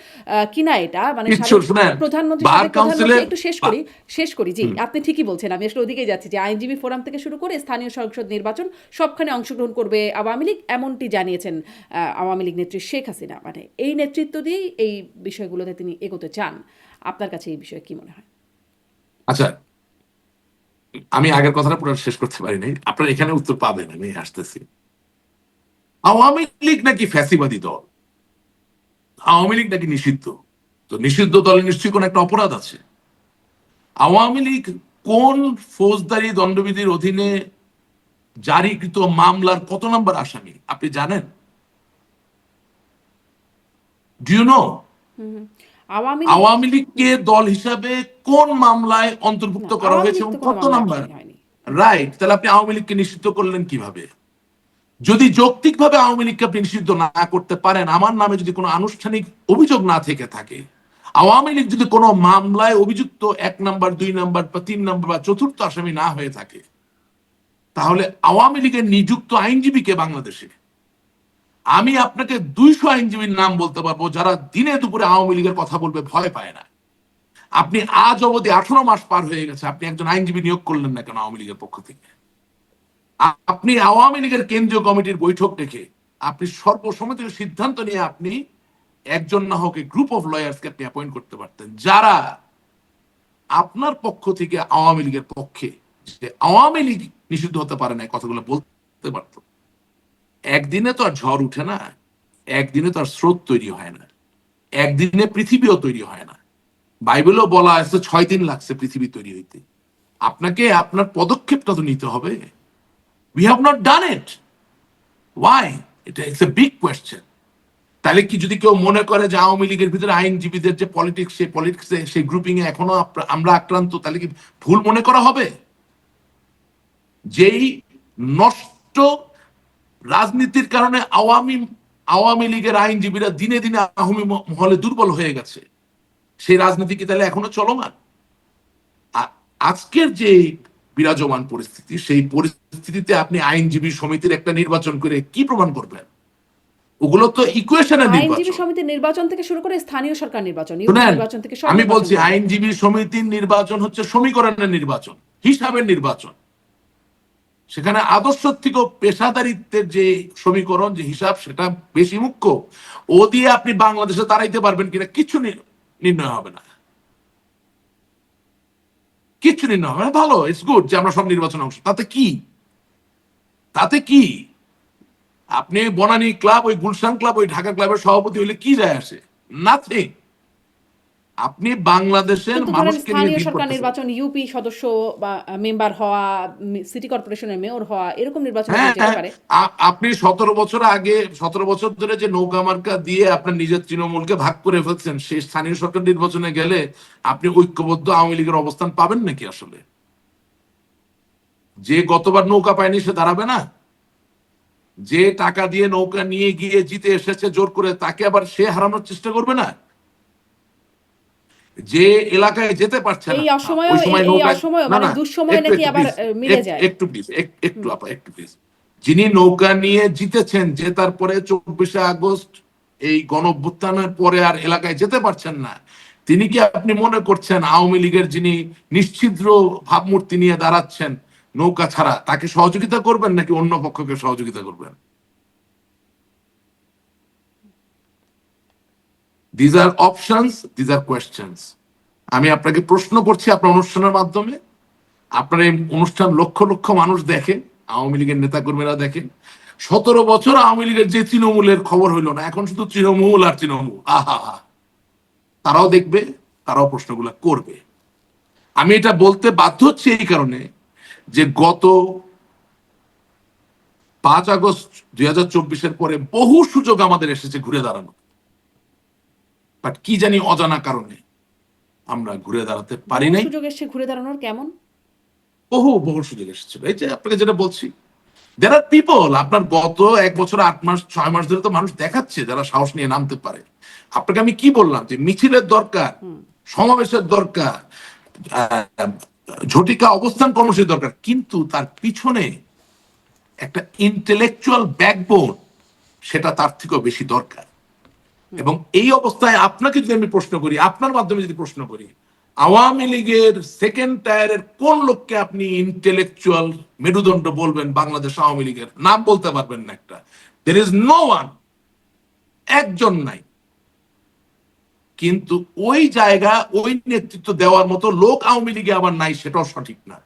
কিনা এটা, মানে
কিচ্ছু শুনেন,
প্রধানমন্ত্রী,
বার
সাবেক
কাউন্সিলে
প্রধানমন্ত্রী, একটু শেষ করি জি, আপনি ঠিকই বলছেন, আমি আসলে ওদিকেই যাচ্ছি যে আইনজীবী ফোরাম থেকে শুরু করে স্থানীয় সংসদ নির্বাচন সবখানে অংশগ্রহণ করবে আওয়ামী লীগ, এমনটি জানিয়েছেন আওয়ামী লীগ নেত্রী শেখ হাসিনা। মানে এই নেতৃত্ব দিয়েই এই বিষয়গুলোতে তিনি এগোতে চান। আপনার কাছে এই বিষয়ে কি মনে হয়?
আচ্ছা, আমি আগের কথাটা পুরো শেষ করতে পারিনি, আপনার এখানে উত্তর পাবেন, আমি আসতেছি। আওয়ামী লীগ নাকি ফ্যাসিবাদী দল? আওয়ামী লীগ নাকি নিষিদ্ধ? তো নিষিদ্ধ দলে নিশ্চয়ই কোন একটা অপরাধ আছে। আওয়ামী লীগ কোন ফৌজদারি দণ্ডবিধির অধীনে জারিকৃত মামলার কত নম্বর আসামি আপনি জানেন? Do you know?
Awami League,
Awami লীগকে দল হিসাবে কোন মামলায়
না,
অন্তর্ভুক্ত করা
আওয়ামী
হয়েছে
লীগ
এবং
তো কোনো
কত
মামলায়
নাম্বার?
আসামি হয়নি।
রাইট, তাহলে আপনি আওয়ামী লীগকে নিষিদ্ধ করলেন কিভাবে? যদি যৌক্তিকভাবে আওয়ামী লীগকে আপনি নিষিদ্ধ না করতে পারেন, আমার নামে যদি কোনো আনুষ্ঠানিক অভিযোগ না থেকে থাকে, আওয়ামী লীগ যদি কোনো মামলায় অভিযুক্ত 1 নাম্বার, 2 নাম্বার বা 3 নাম্বার বা চতুর্থ আসামি না হয়ে থাকে, তাহলে আওয়ামী লীগের নিযুক্ত আইনজীবীকে বাংলাদেশে আমি আপনাকে 200 আইনজীবীর নাম বলতে পারবো যারা দিনে দুপুরে আওয়ামী লীগের কথা বলবে ভয় পায় না। আপনি আজ অবধি 18 মাস পার হয়ে গেছে, আপনি একজন আইনজীবী নিয়োগ করলেন না কেন আওয়ামী লীগের পক্ষ থেকে? আপনি আওয়ামী লীগের কেন্দ্রীয় কমিটির বৈঠক ডেকে আপনি সর্বসম্মতির সিদ্ধান্ত নিয়ে আপনি একজন না হোক গ্রুপ অফ লয়ার্সকে আপনি অ্যাপয়েন্ট করতে পারতেন, যারা আপনার পক্ষ থেকে আওয়ামী লীগের পক্ষে, যে আওয়ামী লীগ নিষিদ্ধ হতে পারে না এই কথাগুলো বলতে পারতো। একদিনে তো আর ঝড় উঠে না, একদিনে তো আর স্রোত তৈরি হয় না, একদিনে পৃথিবীও তৈরি হয় না। বাইবেলও বলা আছে 6 দিন লাগছে পৃথিবী তৈরি হইতে। আপনাকে আপনার পদক্ষেপটা তো নিতে হবে। We have not done it. Why? এটা ইটস এ বিগ কোয়েশ্চেন। তাহলে কি যদি কেউ মনে করে যে আওয়ামী লীগের ভিতরে আইনজীবীদের যে পলিটিক্স, সেই পলিটিক্সে সেই গ্রুপিং এ এখনো আমরা আক্রান্ত, তাহলে কি ভুল মনে করা হবে? যেই নষ্ট রাজনীতির কারণে আওয়ামী লীগের আইনজীবীরা দিনে দিনে আওয়ামী মহলে দুর্বল হয়ে গেছে, সেই রাজনীতি কি তাহলে এখনো চলমান? আজকের যে বিরাজমান পরিস্থিতি, সেই পরিস্থিতিতে আপনি আইনজীবী সমিতির একটা নির্বাচন করে কি প্রমাণ করবেন? ওগুলো তো ইকুয়েশনের
আইনজীবী
নির্বাচন।
সমিতির নির্বাচন থেকে শুরু করে স্থানীয় সরকার নির্বাচন, ইউপি
শুনেন,
নির্বাচন থেকে সব
আমি
নির্বাচন
বলছি
করবে।
আইনজীবী সমিতির নির্বাচন হচ্ছে সমীকরণের নির্বাচন, হিসাবের নির্বাচন। সেখানে আদর্শ থেকে পেশাদারিত্বের যে সমীকরণ, যে হিসাব, সেটা বেশি মুখ্য। ও দিয়ে আপনি বাংলাদেশে দাঁড়াইতে পারবেন কিনা কিছু নির্ণয় হবে না, কিছু নির্ণয় হবে না। ভালো, ইটস গুড যে আমরা সব নির্বাচনে অংশ, তাতে কি? তাতে কি? আপনি বনানী ক্লাব, ওই গুলশান ক্লাব, ওই ঢাকা ক্লাবের সভাপতি হইলে কি যায় আসে? নাথিং। আপনি বাংলাদেশের
কিন্তু ধরেন
মানুষকে নিয়ে
স্থানীয়
ডিল
সরকার
করতেছেন।
নির্বাচন, ইউপি সদস্য বা মেম্বার হওয়া, সিটি কর্পোরেশনের মেয়র হওয়া, এরকম নির্বাচনে
হ্যাঁ,
যেতে পারে।
আপনি 17 বছর আগে, 17 বছর ধরে যে নৌকা মার্কা দিয়ে আপনার নিজের তৃণমূলকে ভাগ করে ফেলছেন, সেই স্থানীয় সরকার নির্বাচনে গেলে আপনি ঐক্যবদ্ধ আওয়ামী লীগের অবস্থান পাবেন নাকি আসলে? যে গতবার নৌকা পায়নি সে দাঁড়াবে না? যে টাকা দিয়ে নৌকা নিয়ে গিয়ে জিতে এসেছে জোর করে, তাকে আবার সে হারানোর চেষ্টা করবে না? যে এলাকায় যেতে পারছে না
এই
ওই
অসময়েও
সময়
এই
নৌকায়,
অসময়
না
মানে
না,
দুঃসময়
একটু
নাকি
একটু
আবার
প্লিজ,
মিলে যায়।
একটু প্লিজ, একটু আপা, একটু প্লিজ। যিনি নৌকা নিয়ে জিতেছেন, যে তারপরে 24শে আগস্ট এই গণঅভ্যুত্থানের পরে আর এলাকায় যেতে পারছেন না, তিনি কি আপনি মনে করছেন আওয়ামী লীগের যিনি নিশ্ছিদ্র ভাবমূর্তি নিয়ে দাঁড়াচ্ছেন নৌকা ছাড়া, তাকে সহযোগিতা করবেন নাকি অন্য পক্ষকে সহযোগিতা করবেন? These are options, these are questions. আমি আপনাকে প্রশ্ন করছি আপনার অনুষ্ঠানের মাধ্যমে। আপনার এই অনুষ্ঠান লক্ষ লক্ষ মানুষ দেখে, আওয়ামী লীগের নেতা কর্মীরা দেখেন। 17 বছর আওয়ামী লীগের যে তৃণমূলের খবর হইল না, এখন শুধু তৃণমূল আর তৃণমূল, আহা হা। তারাও দেখবে, তারাও প্রশ্নগুলো করবে। আমি এটা বলতে বাধ্য হচ্ছি এই কারণে যে গত 5 আগস্ট 2024-এর পরে বহু সুযোগ আমাদের এসেছে ঘুরে দাঁড়ানো, বাট কি জানি অজানা কারণে আমরা ঘুরে দাঁড়াতে পারি
বহু
নাই।
সুযোগ এসে ঘুরে দাঁড়ানোর কেমন?
বহু বহু সুযোগ এসেছিল। এই যে আপনাকে যেটা বলছি, দের আর পিপল, আপনার গত 1 বছর 8 মাস 6 মাস ধরে তো মানুষ দেখাচ্ছে যারা সাহস নিয়ে নামতে পারে। আপনাকে আমি কি বললাম যে মিছিলের দরকার, সমাবেশের দরকার, আহ, ঝটিকা অবস্থান কর্মসূচির দরকার, কিন্তু তার পিছনে একটা ইন্টেলেকচুয়াল ব্যাকবোন, সেটা তার থেকেও বেশি দরকার। এবং এই অবস্থায় আপনাকে যদি আমি প্রশ্ন করি, আপনার মাধ্যমে যদি প্রশ্ন করি, আওয়ামী লীগের সেকেন্ড টায়ারের কোন লোককে আপনি ইন্টেলেকচুয়াল মেরুদণ্ড বলবেন বাংলাদেশ আওয়ামী লীগের? নাম বলতে পারবেন না একটা? দের ইজ নো ওয়ান, একজন নাই। কিন্তু ওই জায়গা, ওই নেতৃত্ব দেওয়ার মতো লোক আওয়ামী লীগে আবার নাই, সেটাও সঠিক না।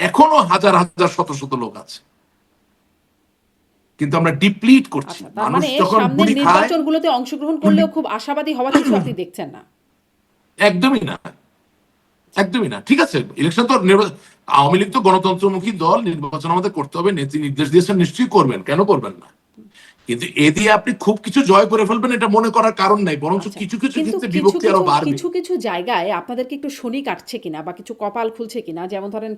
এখনো হাজার হাজার শত শত লোক আছে, কিন্তু আমরা ডিপ্লিট করছি।
আচ্ছা, তার
মানুষ
মানে
যখন
সামনের
গুলি খায়,
নির্বাচনগুলোতে অংশগ্রহণ করলেও খুব আশাবাদী হওয়া কিছু আপনি দেখছেন না।
একদমই না, একদমই না। ঠিক আছে, ইলেকশন তো আওয়ামী লীগ তো গণতন্ত্রমুখী দল, নির্বাচন আমাদের করতে হবে, নেত্রী নির্দেশ দিয়েছেন, নিশ্চয়ই করবেন, কেন করবেন না? কিন্তু এ দিয়ে আপনি খুব কিছু জয় করে ফেলবেন এটা মনে করার কারণ নাই, বরঞ্চ
আচ্ছা,
কিছু কিছু
কিন্তু
ক্ষেত্রে
কিছু
বিভক্তি আরো
কিছু
বাড়বে।
কিছু কিছু জায়গায় আপনাদেরকে একটু শনি কাটছে কিনা বা কিছু কপাল খুলছে কিনা, যেমন ধরেন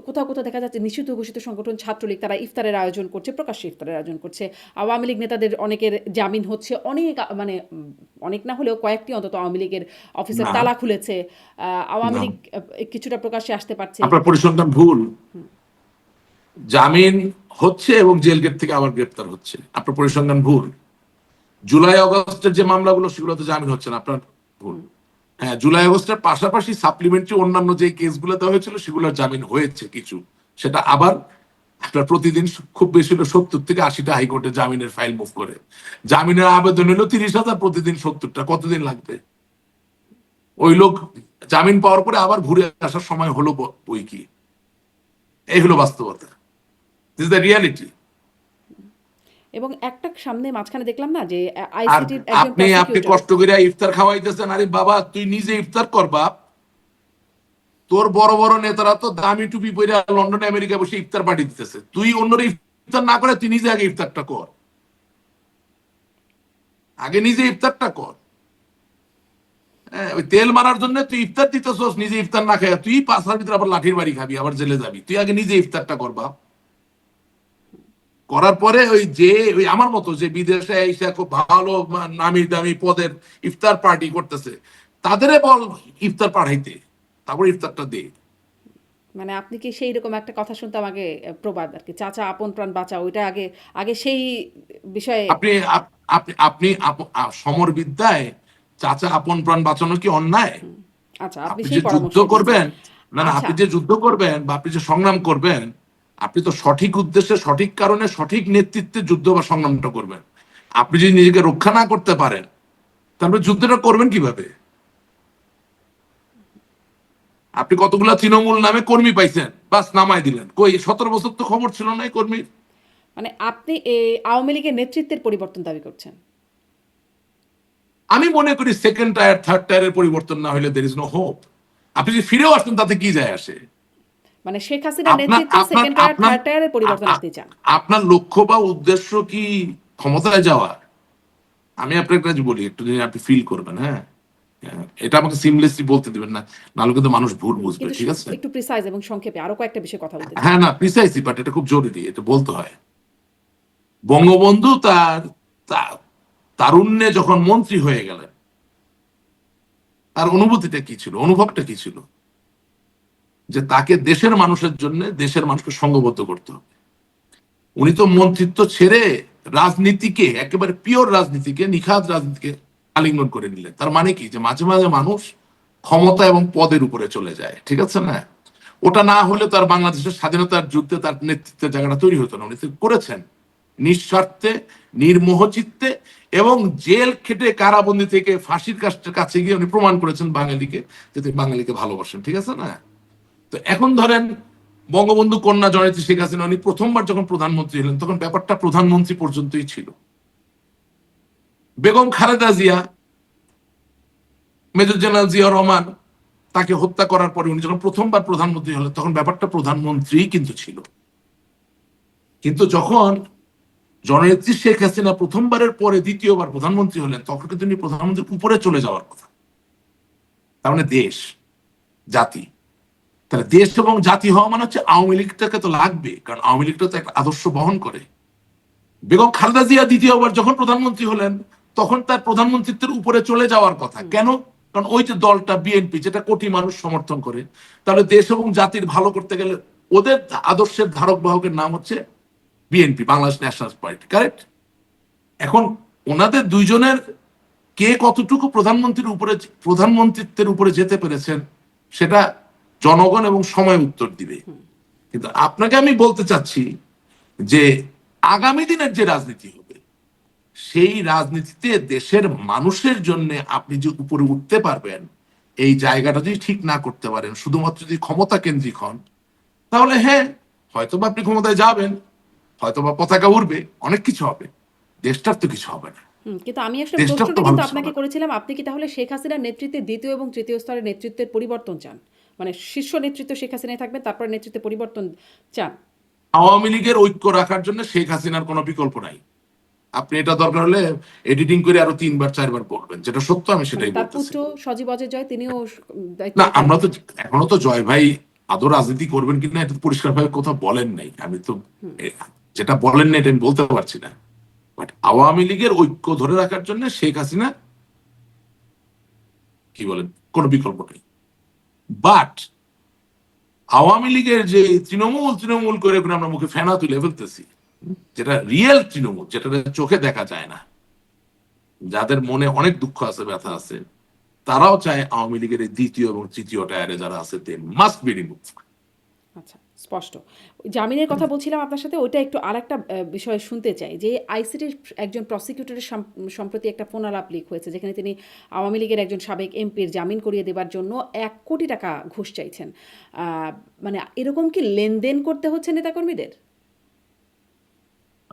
কোথাও কোথাও দেখা যাচ্ছে নিষিদ্ধ ঘোষিত সংগঠন ছাত্রলীগ তারা ইফতারের আয়োজন করছে, প্রকাশ্যে ইফতারের আয়োজন করছে। আওয়ামী লীগ নেতাদের অনেকের জামিন হচ্ছে, অনেক মানে অনেক না হলেও কয়েকটি অন্তত আওয়ামী লীগের অফিসের
না,
তালা খুলেছে। আওয়ামী
না,
লীগ কিছুটা প্রকাশ্যে আসতে পারছে।
আপনার পরিসংখ্যান ভুল। জামিন হচ্ছে এবং জেল গেট থেকে আবার গ্রেপ্তার হচ্ছে, আপনার পরিসংখ্যান ভুল। জুলাই আগস্টের যে মামলাগুলো সেগুলোতে জামিন হচ্ছে না, আপনার ভুল। হ্যাঁ, জুলাই আগস্টের পাশাপাশি সাপ্লিমেন্টারি অন্যান্য যে কেসগুলো দেওয়া হয়েছিল সেগুলোর জামিন হয়েছে কিছু, সেটা আবার আপনার প্রতিদিন খুব বেশি হলো 70 থেকে 80টা হাইকোর্টে জামিনের ফাইল মুভ করে। জামিনের আবেদন হলো 30,000, প্রতিদিন 70টা, কতদিন লাগবে? ওই লোক জামিন পাওয়ার পরে আবার ঘুরে আসার সময় হলো বই কি? এই হলো বাস্তবতা, দিস ইজ দ্য রিয়ালিটি।
এবং একটা সামনে মাঝখানে দেখলাম না যে
আর
আইসিটির একজন
আপনি আপনি
প্রসিকিউটর।
কষ্ট করে ইফতার খাওয়াইতেছেন, আরে বাবা তুই নিজে ইফতার কর বাপ। তোর বড় বড় নেতারা তো দামি টুপি পরে লন্ডনে আমেরিকা বসে ইফতার পার্টি দিতেছে, তুই অন্যরা ইফতার না করে তুই নিজে আগে ইফতারটা কর, আগে নিজে ইফতারটা কর। হ্যাঁ, ওই তেল মারার জন্য তুই ইফতার দিতেছস, নিজে ইফতার না খাই তুই 5 মাসের ভিতরে আবার লাঠির বাড়ি খাবি, আবার জেলে যাবি। তুই আগে নিজে ইফতারটা কর বাপ। করার পরে ওই যে ওই আমার মতো যে বিদেশে এসে খুব ভালো নামি দামি পদের ইফতার পার্টি করতেছে, তাদেরে বল ইফতার পাঠাইতে, তারপর ইফতারটা দে।
মানে আপনি কি সেই রকম একটা কথা শুনতাম আগে, প্রবাদ আর কি, চাচা আপন প্রাণ বাঁচা, ওইটা আগে আগে সেই বিষয়ে।
আপনি আপনি আপনি সমর বিদ্যায় চাচা আপন প্রাণ বাঁচানো কি অন্যায়?
আচ্ছা, আপনি
আপনি যে
সেই
যুদ্ধ
পরামর্শই দিচ্ছেন।
করবেন, না না,
আচ্ছা,
আপনি যে যুদ্ধ করবেন বা আপনি যে সংগ্রাম করবেন, আপনি তো সঠিক উদ্দেশ্যে, সঠিক কারণে, সঠিক নেতৃত্বে যুদ্ধ বা সংগ্রামটা করবেন। আপনি যদি নিজেকে রক্ষা না করতে পারেন, তারপরে যুদ্ধটা করবেন কিভাবে? আপনি কতগুলা তৃণমূল নামে কর্মী পাইছেন, বাস নামাই দিলেন, কই 17 বছর তো খবর ছিল না এই কর্মীর।
মানে আপনি এই আওয়ামী লীগের নেতৃত্বের পরিবর্তন দাবি করছেন?
আমি মনে করি সেকেন্ড টায়ার থার্ড টায়ারের পরিবর্তন না হলে দের ইজ নো হোপ। আপনি যদি ফিরেও আসেন তাতে কি যায় আসে?
মানে শেখ হাসিনার
আপনার
নেতৃত্বে
আপনার
সেকেন্ড টায়ার
আপনার
থার্ড টায়ারের পরিবর্তন
আ- আ-
আপনি চান?
আপনার লক্ষ্য বা উদ্দেশ্য কি ক্ষমতায় যাওয়া? আমি আপনার কাছে বলি, একটু যদি আপনি ফিল করবেন, হ্যাঁ, হ্যাঁ, এটা আমাকে সিমলেসলি বলতে দিবেন না, নাহলে কিন্তু মানুষ ভুল বুঝবে,
কিন্তু
ঠিক আছে?
একটু প্রিসাইজ এবং সংক্ষেপে আরো কয়েকটা বিষয়ে কথা বলতে চাই।
হ্যাঁ, না প্রিসাইসলি, বাট এটা খুব জরুরি, এটা বলতে হয়। বঙ্গবন্ধু তারুণ্যে যখন মন্ত্রী হয়ে গেলেন, তার অনুভূতিটা কি ছিল, অনুভবটা কি ছিল? যে তাকে দেশের মানুষের জন্য, দেশের মানুষকে সংঘবদ্ধ করতে হবে। উনি তো মন্ত্রিত্ব ছেড়ে রাজনীতিকে, একেবারে পিওর রাজনীতিকে, নিখাত রাজনীতিকে আলিঙ্গন করে নিলেন। তার মানে কি, যে মাঝে মাঝে মানুষ ক্ষমতা এবং পদের উপরে চলে যায়, ঠিক আছে না? ওটা না হলে তার বাংলাদেশের স্বাধীনতার যুদ্ধে তার নেতৃত্বের জায়গাটা তৈরি হতো না। উনি তো করেছেন নিঃস্বার্থে, নির্মোহ চিত্তে, এবং জেল খেটে কারাবন্দি থেকে ফাঁসির কাছে গিয়ে উনি প্রমাণ করেছেন বাঙালিকে যে তিনি বাঙালিকে ভালোবাসেন, ঠিক আছে না? তো এখন ধরেন বঙ্গবন্ধু কন্যা জয়ন্তী শেখ হাসিনা উনি প্রথমবার যখন প্রধানমন্ত্রী হলেন, তখন ব্যাপারটা প্রধানমন্ত্রী পর্যন্তই ছিল। বেগম খালেদা জিয়া, মেজর জেনারেল জিয়া রহমান, তাকে হত্যা করার পরে উনি যখন প্রথমবার প্রধানমন্ত্রী হলেন, তখন ব্যাপারটা প্রধানমন্ত্রী কিন্তু ছিল। কিন্তু যখন জননেত্রী শেখ হাসিনা প্রথমবারের পরে দ্বিতীয়বার প্রধানমন্ত্রী হলেন, তখন কিন্তু উনি প্রধানমন্ত্রীর উপরে চলে যাওয়ার কথা। তার মানে দেশ, জাতি। তাহলে দেশ এবং জাতি হওয়া মানে হচ্ছে আওয়ামী লীগটাকে তো লাগবে, কারণ আওয়ামী লীগটা তো একটা আদর্শ বহন করে। বেগম খালেদা জিয়া দ্বিতীয়বার যখন প্রধানমন্ত্রী হলেন, তখন তার প্রধানমন্ত্রীত্বের উপরে চলে যাওয়ার কথা। কেন? কারণ ওই যে দলটা বিএনপি, যেটা কোটি মানুষ সমর্থন করে, তাহলে দেশ এবং জাতির ভালো করতে গেলে ওদের আদর্শের ধারক বাহকের নাম হচ্ছে BNP, Bangladesh national party, correct? এখন ওনাদের দুইজনের কে কতটুকু প্রধানমন্ত্রিত্বের উপরে যেতে পেরেছেন, সেটা জনগণ এবং সময় উত্তর দিবে। কিন্তু আপনাকে আমি বলতে চাচ্ছি যে আগামী দিনের যে রাজনীতি হবে, সেই রাজনীতিতে দেশের মানুষের জন্য আপনি যে উপরে উঠতে পারবেন, এই জায়গাটা যদি ঠিক না করতে পারেন, শুধুমাত্র যদি ক্ষমতা কেন্দ্রিক হন, তাহলে হ্যাঁ, হয়তোবা আপনি ক্ষমতায় যাবেন, হয়তোবা পতাকা উড়বে, অনেক কিছু হবে, দেশটার তো কিছু হবে না।
কিন্তু আমি আসলে
দেশটার তো
প্রশ্নটা
ভালো
কিন্তু
কিছু হবে
আপনাকে
না।
করেছিলাম, আপনি কি তাহলে শেখ হাসিনার নেতৃত্বে দ্বিতীয় এবং তৃতীয় স্তরের নেতৃত্বের পরিবর্তন চান? মানে শীর্ষ নেতৃত্ব শেখ হাসিনায় থাকবে, তারপর নেতৃত্বে পরিবর্তন চান?
আওয়ামী লীগের ঐক্য রাখার জন্য শেখ হাসিনার কোনো বিকল্প নাই। আপনি এটা দরকার হলে এডিটিং করে আরো 3 বার 4 বার বলবেন, যেটা সত্য আমি
মানে
সেটাই
তার
বলতেছি।
পুত্র সজীব অজয় জয় তিনিও
না,
দায়িত্বে
আমরা
থাকবেন?
তো এখনো তো জয় ভাই আদৌ রাজনীতি করবেন কিনা এটা তো পরিষ্কার ভাবে কোথাও বলেন নাই। আমি তো যেটা বলেন না এটা আমি বলতে পারছি না। বাট আওয়ামী লীগের ঐক্য ধরে রাখার জন্য শেখ হাসিনা, কি বলেন, কোনো বিকল্প নেই। বাট আওয়ামী লীগের যে তৃণমূল তৃণমূল করে করে আমরা মুখে ফেনা তুলে ফেলতেছি, যেটা রিয়েল তৃণমূল, যেটা চোখে দেখা যায় না, যাদের মনে অনেক দুঃখ আছে, ব্যথা আছে, তারাও চায় আওয়ামী লীগের এই দ্বিতীয় এবং তৃতীয় টায়ারে যারা আছে দে মাস্ট বি রিমুভ।
আচ্ছা, স্পষ্ট। ওই জামিনের কথা বলছিলাম আপনার সাথে, ওইটা একটু আরেকটা বিষয় শুনতে চাই যে আইসিটির একজন প্রসিকিউটরের সম্প্রতি একটা ফোনালাপ লিক হয়েছে যেখানে তিনি আওয়ামী লীগের একজন সাবেক এমপির জামিন করিয়ে দেবার জন্য 1 কোটি টাকা ঘুষ চাইছেন। মানে এরকম কি লেনদেন করতে হচ্ছে নেতাকর্মীদের?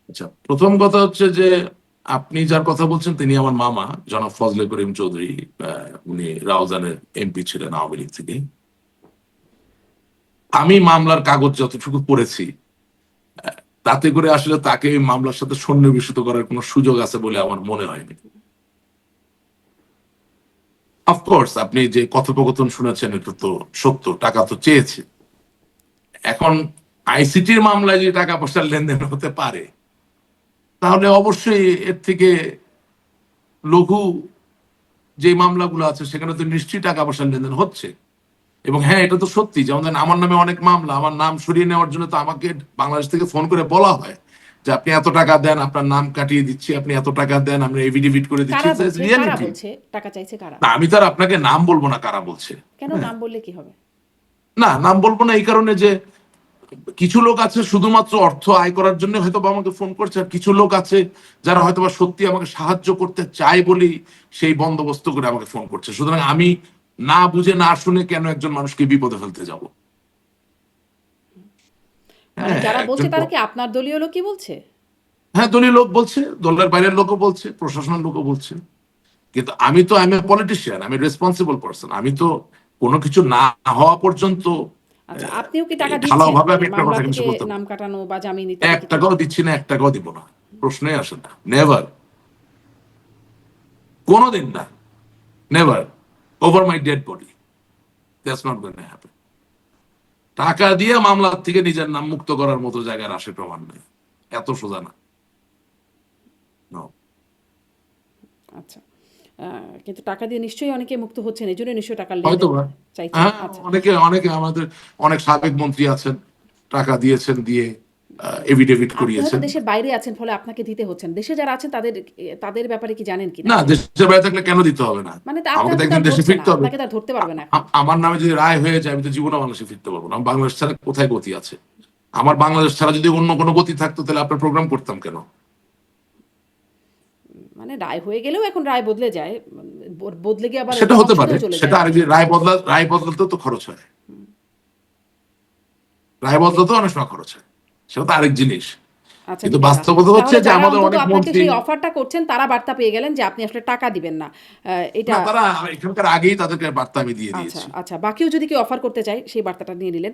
আচ্ছা, প্রথম কথা হচ্ছে যে আপনি যার কথা বলছেন তিনি আমার মামা, জনাব ফজলে করিম চৌধুরী। উনি রাউজানের এমপি ছিলেন আওয়ামী লীগ থেকে। আমি মামলার কাগজ যতটুকু পড়েছি, তাতে করে আসলে তাকে এই মামলার সাথে সন্নিবেশিত করার কোনো সুযোগ আছে বলে আমার মনে হয়নি। অফকোর্স আপনি যে কথোপকথন শুনেছেন এটা তো সত্য, টাকা তো চেয়েছে। এখন আইসিটির মামলায় যে টাকা পয়সার লেনদেন হতে পারে, তাহলে অবশ্যই এর থেকে লঘু যে মামলাগুলো আছে সেখানে তো নিশ্চয়ই টাকা পয়সার লেনদেন হচ্ছে। এবং হ্যাঁ, এটা তো সত্যি, যেমন ধরেন আমার নামে অনেক মামলা, আমার নাম সরিয়ে নেওয়ার জন্য তো আমাকে বাংলাদেশ থেকে ফোন করে বলা হয় যে আপনি এত টাকা দেন, আপনার নাম কাটিয়ে দিচ্ছি, আপনি এত টাকা দেন, আমরা এভিডেভিট করে দিচ্ছি।
কারা বলছে, কারা
রিয়ালিটি।
বলছে টাকা চাইছে কারা?
না, আমি তো আর আপনাকে নাম বলবো না কারা বলছে।
কেন
হ্যাঁ।
নাম বললে কি হবে?
না, নাম বলবো না এই কারণে যে কিছু লোক আছে শুধুমাত্র অর্থ আয় করার জন্য হয়তো আমাকে ফোন করছে, আর কিছু লোক আছে যারা হয়তো সত্যি আমাকে সাহায্য করতে চায় বলেই সেই বন্দোবস্ত করে আমাকে ফোন করছে। সুতরাং আমি না বুঝে না শুনে কেন একজন মানুষকে বিপদে ফেলতে যাব?
মানে
হ্যাঁ,
যারা বলছে
একজন
তারা কি আপনার দলীয় লোকই বলছে?
হ্যাঁ, দলীয় লোক বলছে, দলের বাইরের লোকও বলছে, প্রশাসনের লোকও বলছে। কিন্তু আমি তো আই এম এ পলিটিশিয়ান, আমি রেসপন্সিবল পারসন। আমি তো কোনো কিছু না হওয়া পর্যন্ত
আচ্ছা, আপনিও কি টাকা
ঢালাও
দিচ্ছেন
ভাবে
মানে
আমি একটা
মামলা
কথা কিন্তু
থেকে
বলতে পারবো
নাম
না।
কাটানো বা জামিন ইত্যাদি
এক
কিছু?
টাকাও দিচ্ছি না, এক টাকাও দিব না, প্রশ্নই আসে না। নেভার, কোনোদিন না, never, over my dead body, that's not going to happen. টাকা দিয়ে মামলা থেকে নিজের নাম মুক্ত করার মতো জায়গার আসে প্রমাণ নেই, এত সোজা না। No.
আচ্ছা। কিন্তু টাকা দিয়ে নিশ্চয়ই অনেকে মুক্ত হচ্ছেন, এজন্য নিশ্চয়ই টাকার
হয়তো
লেনদেন
বা,
চাইছেন।
হ্যাঁ,
আচ্ছা।
অনেকে অনেকে আমাদের অনেক সাবেক মন্ত্রী আছেন, টাকা দিয়েছেন, দিয়ে এভিডেভিট
আপনি হয়তো
করিয়েছেন।
দেশের বাইরে আছেন ফলে আপনাকে দিতে হচ্ছেন। দেশে যারা আছেন তাদের ব্যাপারে কি জানেন কিনা?
না, দেশের বাইরে থাকলে কেন দিতে হবে না?
মানে
আমাকে তো
আপনাকে তো
একদিন
আর
দেশে
ধরছে না।
ফিরতে হবে।
আপনাকে তো আর ধরতে পারবে না এখন।
আমার নামে যদি রায় হয়ে যায় আমি তো জীবনে বাংলাদেশে ফিরতে পারবো না। আমি বাংলাদেশ ছাড়া কোথায় গতি আছে? আমার বাংলাদেশ ছাড়া যদি অন্য কোনো গতি থাকতো তাহলে আপনার প্রোগ্রাম করতাম কেন?
মানে রায় হয়ে গেলেও এখন রায় বদলে যায়। বদলে গিয়ে আবার
সেটা হতে পারে,
সংসদেও চলে
সেটা
যায়
আরেক
অনেক
যে
সময়।
রায় বদলাতেও তো খরচ হয়, রায় বদলাতেও অনেক সময় খরচ হয়, সেটা তো আরেক জিনিস।
আচ্ছা,
কিন্তু
ঠিক আছে।
বাস্তবতা হচ্ছে
তাহলে
যে
যারা
আমাদের
অন্তত
অনেক
আপনাকে
মন্ত্রী,
সেই অফারটা করছেন তারা বার্তা পেয়ে গেলেন যে আপনি আসলে টাকা দিবেন না। এটা
না, তারা এখানকার আগেই তাদেরকে বার্তা আমি দিয়ে
আচ্ছা,
দিয়েছি।
আচ্ছা। বাকিও যদি কেউ অফার করতে চায় সেই বার্তাটা নিয়ে নিলেন।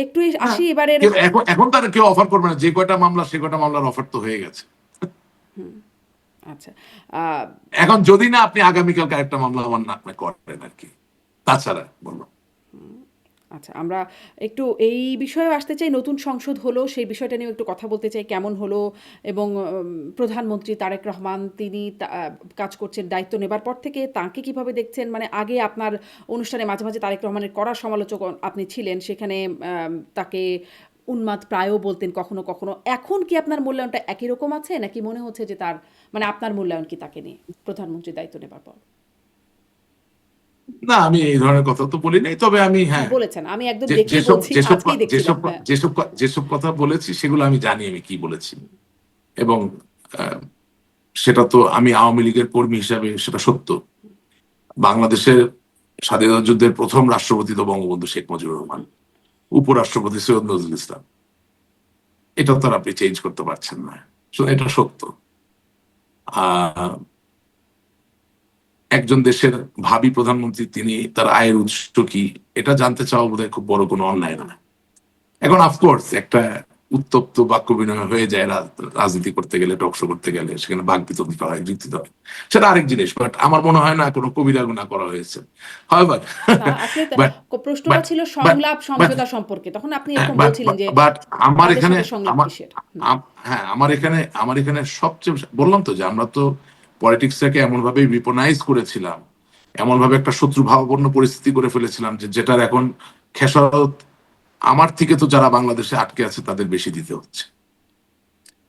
একটু
হ্যাঁ,
আসি এবারের।
এখন এখন তারা কেউ অফার করবে না, যে কয়টা মামলা সে কয়টা মামলার অফার তো হয়ে গেছে।
আচ্ছা। আ
এখন যদি না আপনি আগামীকাল আরেকটা মামলা আমার নামে করেন আর কি, তাছাড়া বলবো।
আচ্ছা, আমরা একটু এই বিষয়েও আসতে চাই। নতুন সংসদ হলো, সেই বিষয়টা নিয়েও একটু কথা বলতে চাই। কেমন হলো এবং প্রধানমন্ত্রী তারেক রহমান তিনি কাজ করছেন দায়িত্ব নেবার পর থেকে তাঁকে কিভাবে দেখছেন? মানে আগে আপনার অনুষ্ঠানে মাঝে, মাঝে তারেক রহমানের কড়া সমালোচক আপনি ছিলেন। সেখানে তাকে উন্মাদ প্রায়ও বলতেন কখনো, কখনো। এখন কি আপনার মূল্যায়নটা একই রকম আছে? নাকি মনে হচ্ছে যে তার মানে আপনার মূল্যায়ন কি তাকে নিয়ে প্রধানমন্ত্রীর দায়িত্ব নেবার পর?
না, আমি এই ধরনের কথা তো বলি নাই, তবে আমি
হ্যাঁ,
হ্যাঁ,
বলেছেন। আমি একদম
যে-
দেখেই
যেসব
বলছি।
যেসব
আজকেই দেখছিলাম।
যেসব
হ্যাঁ।
যেসব যেসব কথা বলেছি সেগুলো আমি জানি আমি কি বলেছি। এবং আহ, সেটা তো আমি আওয়ামী লীগের কর্মী হিসাবে সেটা সত্য। বাংলাদেশের স্বাধীনতা যুদ্ধের প্রথম রাষ্ট্রপতি তো বঙ্গবন্ধু শেখ মুজিবুর রহমান, উপরাষ্ট্রপতি সৈয়দ নজরুল ইসলাম। এটা তো আর আপনি চেঞ্জ করতে পারছেন না, এটা সত্য। আহ একজন দেশের ভাবি প্রধানমন্ত্রী তিনি তার আয়ের উৎস কি এটা জানতে চাওয়া বোধহয় খুব বড় কোনো অন্যায় না। এখন অফকোর্স একটা উত্তপ্ত বাক্য বিনিময় হয়ে যায় রাজনীতি করতে গেলে, টকশো করতে গেলে, সেখানে বাক বিতর্কিত হয়, যুক্তিত হয়, সেটা আরেক জিনিস। বাট আমার মনে হয় না কোনো কবিরা গুনাহ করা হয়েছে। হাউএভার,
না, আসলে
বাট
প্রশ্নটা
বাট
ছিল
বাট
সংলাপ
বাট
সমঝোতা সম্পর্কে। তখন আপনি এরকম
বাট
বলছিলেন যে
বাট আমার
তাদের
এখানে
সাথে সংলাপ
আমার
কিসের?
হ্যাঁ, আমার এখানে সবচেয়ে বললাম তো যে আমরা তো পলিটিক্সটাকে এমন ভাবে বিপনাইজ করেছিলাম, এমন ভাবে একটা শত্রু ভাবাপন্ন পরিস্থিতি করে ফেলেছিলাম যে যেটার এখন খেসারত আমার থেকে তো যারা বাংলাদেশে আটকে আছে তাদের বেশি দিতে হচ্ছে।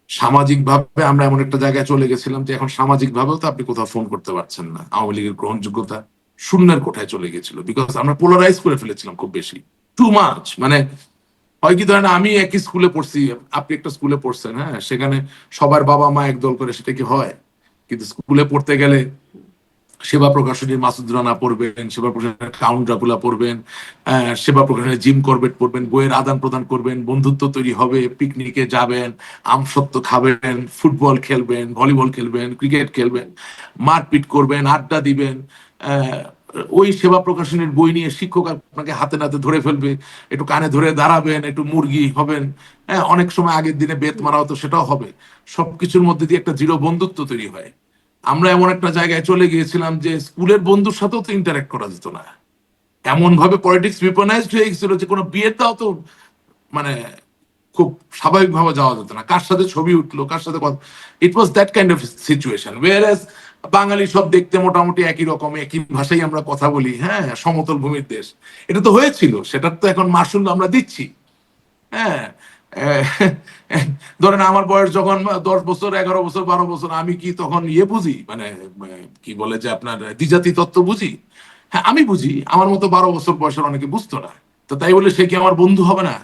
সামাজিক ভাবে আমরা এমন একটা জায়গায় চলে গেছিলাম যে এখন সামাজিক ভাবেও তো আপনি কোথাও ফোন করতে পারছেন না। আওয়ামী লীগের গ্রহণযোগ্যতা শূন্যের কোঠায় চলে গেছিল, বিকজ আমরা পোলারাইজ করে ফেলেছিলাম খুব বেশি, টু মাচ। মানে হয় কি ধরেন আমি একই স্কুলে পড়ছি, আপনি একটা স্কুলে পড়ছেন, হ্যাঁ, সেখানে সবার বাবা মা একদল করে, সেটা কি হয়? কিন্তু স্কুলে পড়তে গেলে সেবা প্রকাশনীর মাসুদ রানা পড়বেন, সেবা প্রকাশনের কাউন্ট ড্রাকুলা পড়বেন, সেবা প্রকাশনের জিম করবেট পড়বেন, বইয়ের আদান প্রদান করবেন, বন্ধুত্ব তৈরি হবে, পিকনিকে যাবেন, আমসত্ত্ব খাবেন, ফুটবল খেলবেন, ভলিবল খেলবেন, ক্রিকেট খেলবেন, মারপিট করবেন, আড্ডা দিবেন। আহ, ওই সেবা প্রকাশনের বই নিয়ে শিক্ষক আপনাকে হাতে নাতে ধরে ফেলবে, একটু কানে ধরে দাঁড়াবেন, একটু মুরগি হবেন, হ্যাঁ, অনেক সময় আগের দিনে বেত মারা হতো, সেটাও হবে। সবকিছুর মধ্যে দিয়ে একটা দৃঢ় বন্ধুত্ব তৈরি হয়। আমরা এমন একটা জায়গায় চলে গিয়েছিলাম যে স্কুলের বন্ধুর সাথেও তো ইন্টারেক্ট করা যেত না। এমন ভাবে পলিটিক্স বিপনাইজড হয়ে গেছিল যে কোনো বিয়েটাও তো মানে খুব স্বাভাবিকভাবে যাওয়া যেত না, কার সাথে ছবি উঠলো, কার সাথে কথা। It was that kind of situation, where বাঙালি সব দেখতে মোটামুটি একই রকম, একই ভাষায় আমরা কথা বলি, হ্যাঁ, সমতল ভূমির দেশ। এটা তো হয়েছিল, সেটার তো এখন মাসুল আমরা দিচ্ছি। হ্যাঁ, আহ, ধরেন আমার বয়স যখন 10 বছর, 11 বছর, 12 বছর, আমি কি তখন ইয়ে বুঝি, মানে কি বলে যে আপনার দ্বিজাতি তত্ত্ব বুঝি? হ্যাঁ, আমি বুঝি, আমার মতো 12 বছর বয়সের অনেকে বুঝতো না। তো তাই বলে সে কি আমার বন্ধু হবে না?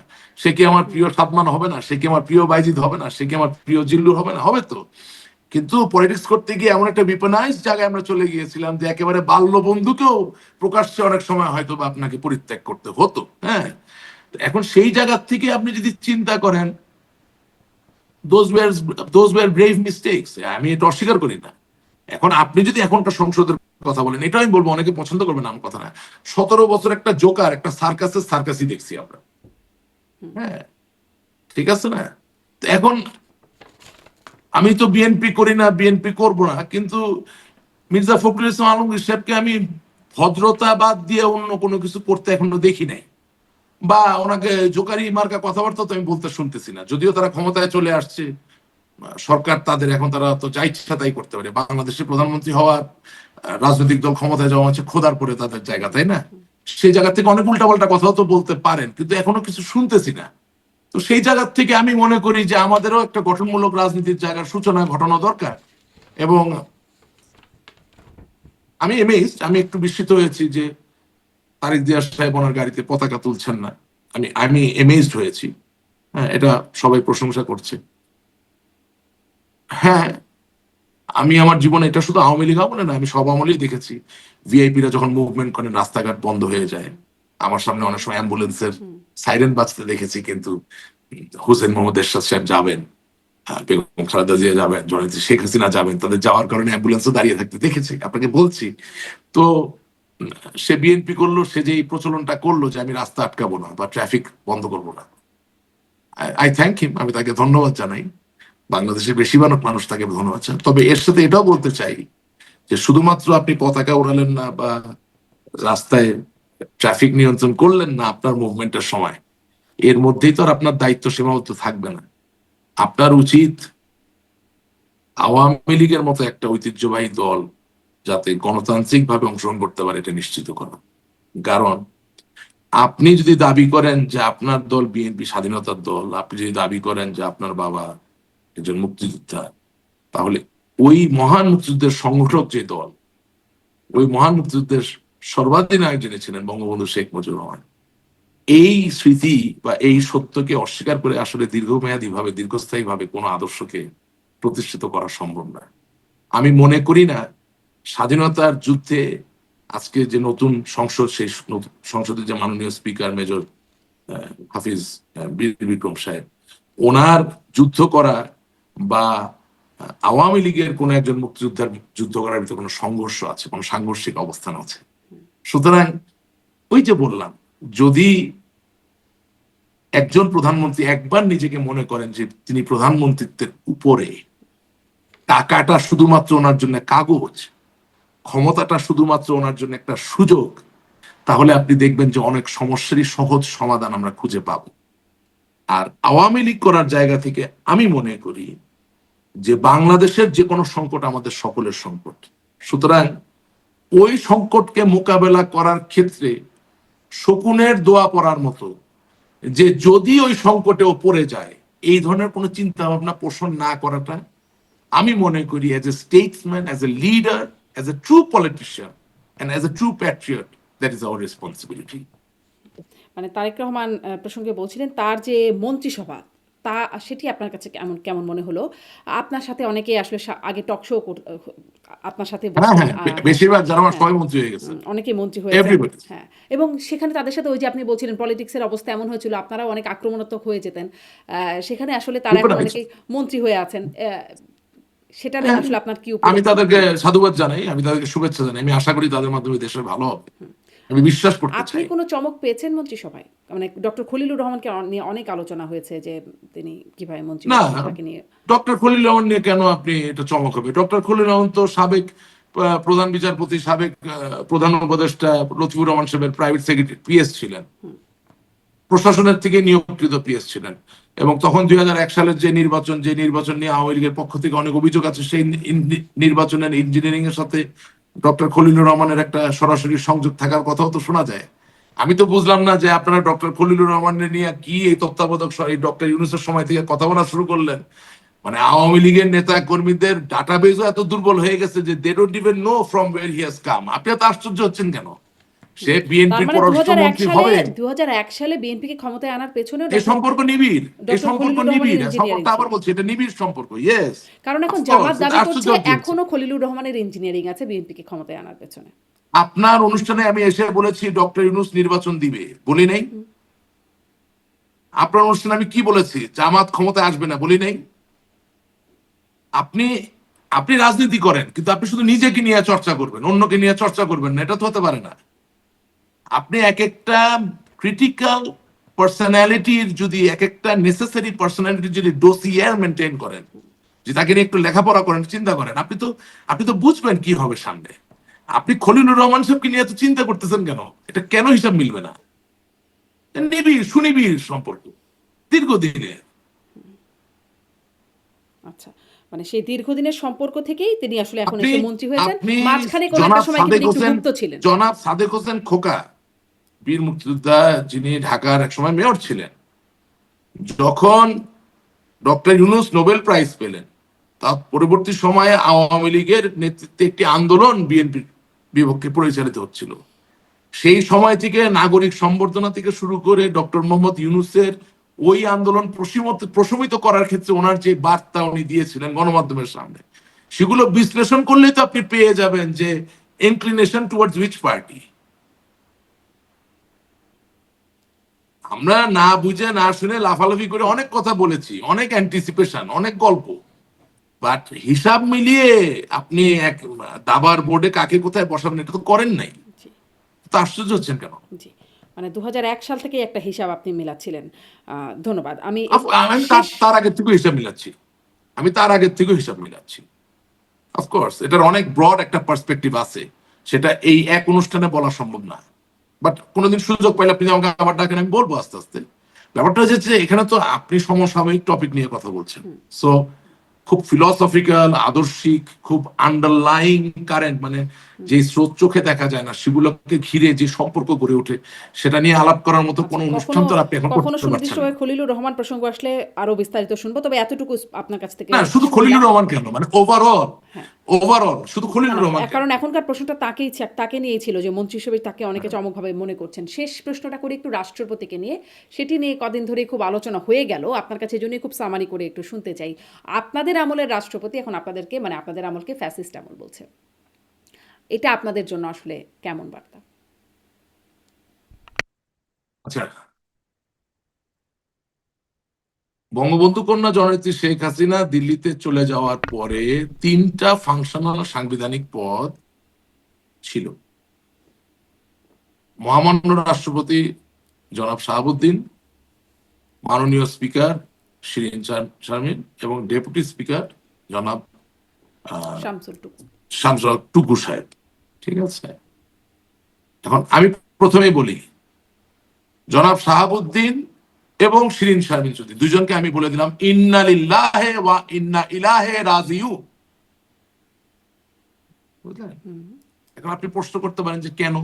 সে কি আমার প্রিয় সাদমান হবে না? সে কি আমার প্রিয় বাইজিদ হবে না? সে কি আমার প্রিয় জিল্লুর হবে না? হবে তো। কিন্তু পলিটিক্স করতে গিয়ে এমন একটা বিপনাইজ জায়গায় আমরা চলে গিয়েছিলাম যে একেবারে বাল্য বন্ধুকেও প্রকাশ্যে অনেক সময় হয়তো বা আপনাকে পরিত্যাগ করতে হতো। হ্যাঁ, এখন সেই জায়গা থেকে আপনি যদি চিন্তা করেন, দোজ ওয়ার ব্রেভ মিস্টেকস, আমি এটা অস্বীকার করি না। এখন আপনি যদি এখনকার সংসদের কথা বলেন, এটা আমি বলবো, অনেকে পছন্দ করবে না আমার কথা না, 17 বছর একটা জোকার, একটা সার্কাসই দেখছি আমরা। হ্যাঁ, ঠিক আছে না? তো এখন আমি তো বিএনপি করি না, বিএনপি করব না, কিন্তু মির্জা ফখরুল ইসলাম আলমগীর সাহেবকে আমি ভদ্রতা বাদ দিয়ে অন্য কোনো কিছু করতে এখনো দেখি নাই। বা ওনাকে জোকারি মার্কা কথাবার্তা তো আমি বলতে শুনতেছি না, যদিও তারা ক্ষমতায় চলে আসছে, সরকার তাদের, এখন তারা তো যা ইচ্ছা তাই করতে পারে। বাংলাদেশের প্রধানমন্ত্রী হওয়ার, রাজনৈতিক দল ক্ষমতায় যাওয়া হচ্ছে খোদার পরে তাদের জায়গা, তাই না? সেই জায়গা থেকে অনেক উল্টাপাল্টা কথাও তো বলতে পারেন, কিন্তু এখনো কিছু শুনতেছি না। তো সেই জায়গা থেকে আমি মনে করি যে আমাদেরও একটা গঠনমূলক রাজনীতির জায়গার সূচনা ঘটানো দরকার। এবং আমি একটু বিস্মিত হয়েছি যে তারিক জিয়া সাহেব ওনার গাড়িতে পতাকা তুলছেন না। আমি এমেজড হয়েছি। হ্যাঁ, এটা সবাই প্রশংসা করছে। হ্যাঁ, আমি আমার জীবনে এটা শুধু আওয়ামী লীগ বলে না, আমি সব আমলেই দেখেছি, ভিআইপিরা যখন মুভমেন্ট করেন রাস্তাঘাট বন্ধ হয়ে যায়। আমার সামনে অনেক সময় অ্যাম্বুলেন্সের সাইরেন বাজতে দেখেছি, কিন্তু হোসেন মোহাম্মদ এরশাদ সাহেব যাবেন, বেগম খালেদা জিয়া যাবেন, জননেত্রী শেখ হাসিনা যাবেন, তাদের যাওয়ার কারণে অ্যাম্বুলেন্সও দাঁড়িয়ে থাকতে দেখেছি, আপনাকে বলছি। তো সে বিএনপি করলো, সে যে এই প্রচলনটা করলো যে আমি রাস্তা আটকাবো না বা ট্রাফিক বন্ধ করবো না, আই থ্যাংক হিম, আমি তাকে ধন্যবাদ জানাই। বাংলাদেশের বেশিরভাগ মানুষ তাকে ধন্যবাদ জানায়। তবে এর সাথে এটাও বলতে চাই যে শুধুমাত্র আপনি পতাকা উড়ালেন না বা রাস্তায় ট্রাফিক নিয়ন্ত্রণ করলেন না আপনার মুভমেন্টের সময়, এর মধ্যেই তো আর আপনার দায়িত্ব সীমাবদ্ধ থাকবে না। আপনার উচিত আওয়ামী লীগের মতো একটা ঐতিহ্যবাহী দল যাতে গণতান্ত্রিক ভাবে অংশগ্রহণ করতে পারে এটা নিশ্চিত করা। কারণ আপনি যদি দাবি করেন যে আপনার দল বিএনপি স্বাধীনতার দল, আপনি যদি দাবি করেন যে আপনার বাবা একজন মুক্তিযোদ্ধা, তাহলে ওই মহান মুক্তিযুদ্ধের সংগঠক যে দল, ওই মহান মুক্তিযুদ্ধের সর্বাধিনায়ক যিনি ছিলেন বঙ্গবন্ধু শেখ মুজিবুর রহমান, এই স্মৃতি বা এই সত্যকে অস্বীকার করে আসলে দীর্ঘমেয়াদী ভাবে, দীর্ঘস্থায়ী ভাবে কোনো আদর্শকে প্রতিষ্ঠিত করা সম্ভব না। আমি মনে করি না স্বাধীনতার যুদ্ধে আজকে যে নতুন সংসদ, সেই সংসদের যে মাননীয় স্পিকার মেজর হাফিজ বীর বিক্রম সাহেব, ওনার যুদ্ধ করা বা আওয়ামী লীগের কোন একজন মুক্তিযোদ্ধার যুদ্ধ করার ভিতরে কোনো সংঘর্ষ আছে, কোনো সাংঘর্ষিক অবস্থান আছে। সুতরাং ওই যে বললাম, যদি একজন প্রধানমন্ত্রী একবার নিজেকে মনে করেন যে তিনি প্রধানমন্ত্রিত্বের উপরে, টাকাটা শুধুমাত্র ওনার জন্য কাগজ, ক্ষমতাটা শুধুমাত্র ওনার জন্য একটা সুযোগ, তাহলে আপনি দেখবেন যে অনেক সমস্যারই সহজ সমাধান আমরা খুঁজে পাবো। আর আওয়ামী লীগ করার জায়গা থেকে আমি মনে করি যে বাংলাদেশের যে কোনো সংকট আমাদের সকলের সংকট। সুতরাং ওই সংকটকে মোকাবেলা করার ক্ষেত্রে শকুনের দোয়া পড়ার মতো যে যদি ওই সংকটেও পড়ে যায়, এই ধরনের কোনো চিন্তা ভাবনা পোষণ না করাটা আমি মনে করি as a Statesman, as a leader, as a true politician and as a true Patriot, that is our responsibility.
মানে তারেক রহমান প্রসঙ্গে বলছিলেন তার যে মন্ত্রিসভা, তা সেটি আপনার কাছে কেমন কেমন মনে হলো? আপনার সাথে অনেকে আসলে আগে টক শো আপনার সাথে
হ্যাঁ
বসতেন।
হ্যাঁ, বেশিরভাগ যারা আমার
হ্যাঁ,
সবাই মন্ত্রী হয়ে গেছে,
অনেকেই মন্ত্রী হয়েছেন।
এভরিবডি।
হ্যাঁ, এবং সেখানে তাদের সাথে ওই যে আপনি বলছিলেন পলিটিক্সের অবস্থা এমন হয়েছিল, আপনারাও অনেক আক্রমণাত্মক হয়ে যেতেন। সেখানে আসলে তারা এখন অনেকেই মন্ত্রী হয়ে আছেন। সেটা নিয়ে আসলে আপনার কি
আমি
উপলব্ধি?
তাদেরকে সাধুবাদ জানাই, আমি তাদেরকে শুভেচ্ছা জানাই, আমি আশা করি তাদের মাধ্যমে দেশের ভালো হবে, আমি বিশ্বাস করতে
আপনি
চাই।
কোনো চমক পেয়েছেন মন্ত্রিসভায়? মানে ডক্টর খলিলুর রহমানকে নিয়ে অনেক আলোচনা হয়েছে যে তিনি কিভাবে মন্ত্রী
না,
হয়েছেন তাকে নিয়ে।
ডক্টর খলিল রহমান নিয়ে কেন আপনি এটা চমক হবে? ডক্টর খলিল রহমান তো সাবেক প্রধান বিচারপতি, সাবেক প্রধান উপদেষ্টা লতিফুর রহমান সাহেবের প্রাইভেট সেক্রেটারি, পিএস ছিলেন, প্রশাসনের থেকে নিয়োগকৃত পিএস ছিলেন। এবং তখন 2001 সালের যে নির্বাচন নিয়ে আওয়ামী লীগের পক্ষ থেকে অনেক অভিযোগ আছে, সেই নির্বাচনের ইঞ্জিনিয়ারিং এর সাথে ডক্টর খলিলুর রহমানের একটা সরাসরি সংযোগ থাকার কথাও তো শোনা যায়। আমি তো বুঝলাম না যে আপনারা ডক্টর খলিলুর রহমানের নিয়ে কি এই তত্ত্বাবধায়ক ডক্টর ইউনূসের সময় থেকে কথা বলা শুরু করলেন। মানে আওয়ামী লীগের নেতা কর্মীদের ডাটাবেজও এত দুর্বল হয়ে গেছে যে they don't even know from where he has come. আপনি এত আশ্চর্য হচ্ছেন কেন? সে
তার
বিএনপির
মানে
পররাষ্ট্রমন্ত্রী হবে।
2001 সালে বিএনপিকে ক্ষমতায় আনার পেছনেও
এই সম্পর্ক নিবিড়, এই
ডক্টর
সম্পর্ক
খলিলুর রহমানের
নিবিড়,
ইঞ্জিনিয়ারিং
সম্পর্কটা
ছিল।
আবার বলছি এটা নিবিড় সম্পর্ক। ইয়েস,
কারণ এখন
অফকোর্স,
জামাত
এটা
দাবি করছে
আশ্চর্য হচ্ছে।
এখনো খলিলুর রহমানের ইঞ্জিনিয়ারিং আছে বিএনপিকে ক্ষমতায় আনার পেছনে।
আপনার অনুষ্ঠানে আমি এসে বলেছি ডক্টর ইউনূস নির্বাচন দিবে, বলি নাই? আপনার অনুষ্ঠানে আমি কি বলেছি? জামাত ক্ষমতায় আসবে না, বলি নাই? আপনি আপনি রাজনীতি করেন, কিন্তু আপনি শুধু নিজেকে নিয়ে চর্চা করবেন, অন্যকে নিয়ে চর্চা করবেন না, এটা তো হতে পারে না। আপনি এক একটা ক্রিটিক্যাল পার্সোনালিটির যদি এক একটা নেসেসারি পার্সোনালিটির যদি ডোসিয়ার মেনটেন করেন, যে তাকে নিয়ে একটু লেখাপড়া করেন, চিন্তা করেন, আপনি তো বুঝবেন কি হবে সামনে। আপনি খলিলুর রহমান সাহেবকে নিয়ে এত চিন্তা করতেছেন কেন? এটা কেন হিসাব মিলবে না? নিবিড় সুনিবিড় সম্পর্ক, দীর্ঘদিনের।
আচ্ছা, মানে সেই দীর্ঘদিনের সম্পর্ক থেকেই তিনি আসলে এখন
আপনি
এসে মন্ত্রী হয়েছেন।
আপনি
মাঝখানে কোন একটা
জনাব
সময় কি
সাদেক
তিনি একটু
হোসেন,
গুপ্ত ছিলেন?
জনাব সাদেক হোসেন খোকা, বীর মুক্তিযোদ্ধা, যিনি ঢাকার এক সময় মেয়র ছিলেন, যখন ডক্টর ইউনূস নোবেল প্রাইজ পেলেন, তার পরবর্তী সময়ে আওয়ামী লীগের নেতৃত্বে একটি আন্দোলন বিএনপির বিপক্ষে পরিচালিত হচ্ছিল। সেই সময় থেকে নাগরিক সম্বর্ধনা থেকে শুরু করে ডক্টর মোহাম্মদ ইউনূসের ওই আন্দোলন প্রশমিত করার ক্ষেত্রে ওনার যে বার্তা উনি দিয়েছিলেন গণমাধ্যমের সামনে, সেগুলো বিশ্লেষণ করলেই তো আপনি পেয়ে যাবেন যে ইনক্লিনেশন টুয়ার্ডস হুইচ পার্টি। আমরা না বুঝে না শুনে লাফালাফি করে অনেক কথা বলেছি, অনেক অ্যান্টিসিপেশন, অনেক গল্প, বাট হিসাব মিলিয়ে আপনি এক দাবার বোর্ডে কাকে কোথায় বসাবেন এটা তো করেন নাই।
জি,
তো আশ্চর্য হচ্ছেন কেন?
জি। মানে 2001 সাল থেকে একটা হিসাব আপনি মিলাচ্ছিলেন। ধন্যবাদ। আমি
আমি
শেষ
তার আগের থেকেও হিসাব মিলাচ্ছি, আমি তার আগের থেকেও হিসাব মিলাচ্ছি। অফকোর্স এটার অনেক ব্রড একটা পার্সপেক্টিভ আছে, সেটা এই এক অনুষ্ঠানে বলা সম্ভব না। বাট কোনোদিন সুযোগ পাইলে আপনি আমাকে আবার ডাকেন, আমি বলবো আস্তে আস্তে। ব্যাপারটা হচ্ছে যে এখানে তো আপনি সমসাময়িক টপিক নিয়ে কথা বলছেন, সো খুব ফিলসফিক্যাল, আদর্শিক, খুব আন্ডারলাইং কারেন্ট, মানে যে স্রোত চোখে দেখা যায় না, সেগুলোকে ঘিরে যে সম্পর্ক গড়ে ওঠে, সেটা নিয়ে আলাপ করার মতো
আচ্ছা,
কোনো অনুষ্ঠান
কখনো
তো আপনি এখন
কখনো
করতে পারছেন
সুনির্দিষ্টভাবে
না।
খলিলুর রহমান প্রসঙ্গ আসলে আরো বিস্তারিত শুনবো, তবে এতটুকু আপনার কাছ থেকে
না শুধু
শুনলাম।
খলিলুর রহমান কেন, মানে ওভারঅল,
হ্যাঁ,
শুধু
না
খলিলুর
না,
রহমান কেন?
কারণ এখনকার প্রশ্নটা তাকে নিয়েই ছিল যে মন্ত্রী হিসেবে তাকে অনেকে চমকভাবে মনে করছেন। শেষ প্রশ্নটা করি একটু রাষ্ট্রপতিকে নিয়ে, সেটি নিয়ে কদিন ধরে খুব আলোচনা হয়ে গেল, আপনার কাছে এজন্যই খুব সামারি করে একটু শুনতে চাই। আপনাদের আমলের রাষ্ট্রপতি এখন আপনাদেরকে, মানে আপনাদের আমলকে ফ্যাসিস্ট আমল বলছে, এটা আপনাদের জন্য আসলে কেমন বার্তা?
আচ্ছা, বঙ্গবন্ধু কন্যা জননেত্রী শেখ হাসিনা দিল্লিতে চলে যাওয়ার পরে 3টা ফাংশনাল সাংবিধানিক পদ ছিল। মহামান্য রাষ্ট্রপতি জনাব শাহাবুদ্দিন, মাননীয় স্পিকার শিরিন শারমিন এবং ডেপুটি স্পিকার জনাব
শামসুল টুকু।
শামসুল টুকু সাহেব। ঠিক আছে, এখন আমি প্রথমেই বলি, জনাব শাহাবুদ্দিন এবং শিরিন শারমিন চৌধুরী দুজনকে আমি বলে দিলাম ইন্না লিল্লাহি ওয়া ইন্না ইলাইহি রাজিউন। বুঝলেন? এখন আপনি প্রশ্ন করতে পারেন যে কেন?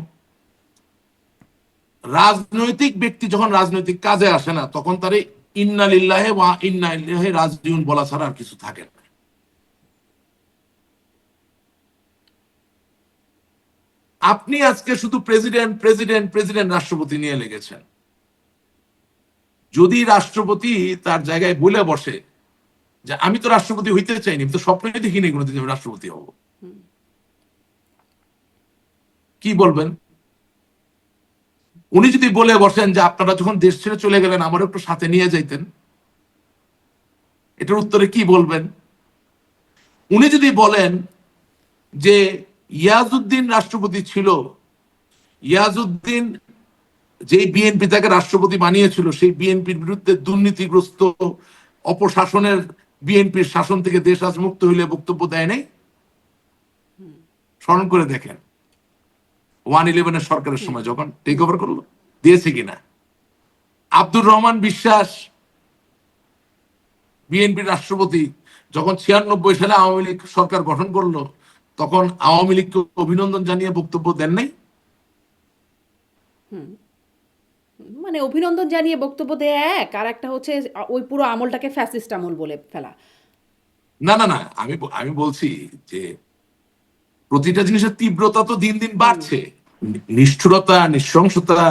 রাজনৈতিক ব্যক্তি যখন রাজনৈতিক কাজে আসে না, তখন তার ইন্না লিল্লাহি ওয়া ইন্না ইলাইহি রাজিউন বলা ছাড়া আর কিছু থাকে না। আপনি আজকে শুধু প্রেসিডেন্ট প্রেসিডেন্ট প্রেসিডেন্ট রাষ্ট্রপতি নিয়ে লেগেছেন। যদি রাষ্ট্রপতি তার জায়গায় বলে বসে যে আমি তো রাষ্ট্রপতি হইতে চাইনি, আমি তো স্বপ্নই দেখিনি কোনোদিন আমি রাষ্ট্রপতি হব, কি বলবেন? উনি যদি বলে বসেন যে আপনারা যখন দেশ ছেড়ে চলে গেলেন আমার একটু সাথে নিয়ে যাইতেন, এটার উত্তরে কি বলবেন? উনি যদি বলেন যে ইয়াজউদ্দিন রাষ্ট্রপতি ছিল, ইয়াজউদ্দিন যে বিএনপি তাকে রাষ্ট্রপতি বানিয়েছিল, সেই বিএনপির বিরুদ্ধে দুর্নীতিগ্রস্ত অপশাসনের বিএনপির শাসন থেকে দেশ আজ মুক্ত হইলে বক্তব্য দেয় নাই? স্মরণ করে দেখেন 111 সরকারের সময় যখন টেক ওভার করলো, দিয়েছে কিনা? আব্দুর রহমান বিশ্বাস বিএনপির রাষ্ট্রপতি যখন 96 সালে আওয়ামী লীগ সরকার গঠন করলো, তখন আওয়ামী লীগকে অভিনন্দন জানিয়ে বক্তব্য দেন নাই?
মানে অভিনন্দন জানিয়ে বক্তব্য দেয়া এক, আর একটা হচ্ছে ওই পুরো আমলটাকে ফ্যাসিস্ট আমল বলে ফেলা।
না না না, আমি বলছি যে প্রতিটা জিনিসের তীব্রতা তো দিন দিন বাড়ছে। নিষ্ঠুরতা, নৃশংসতা,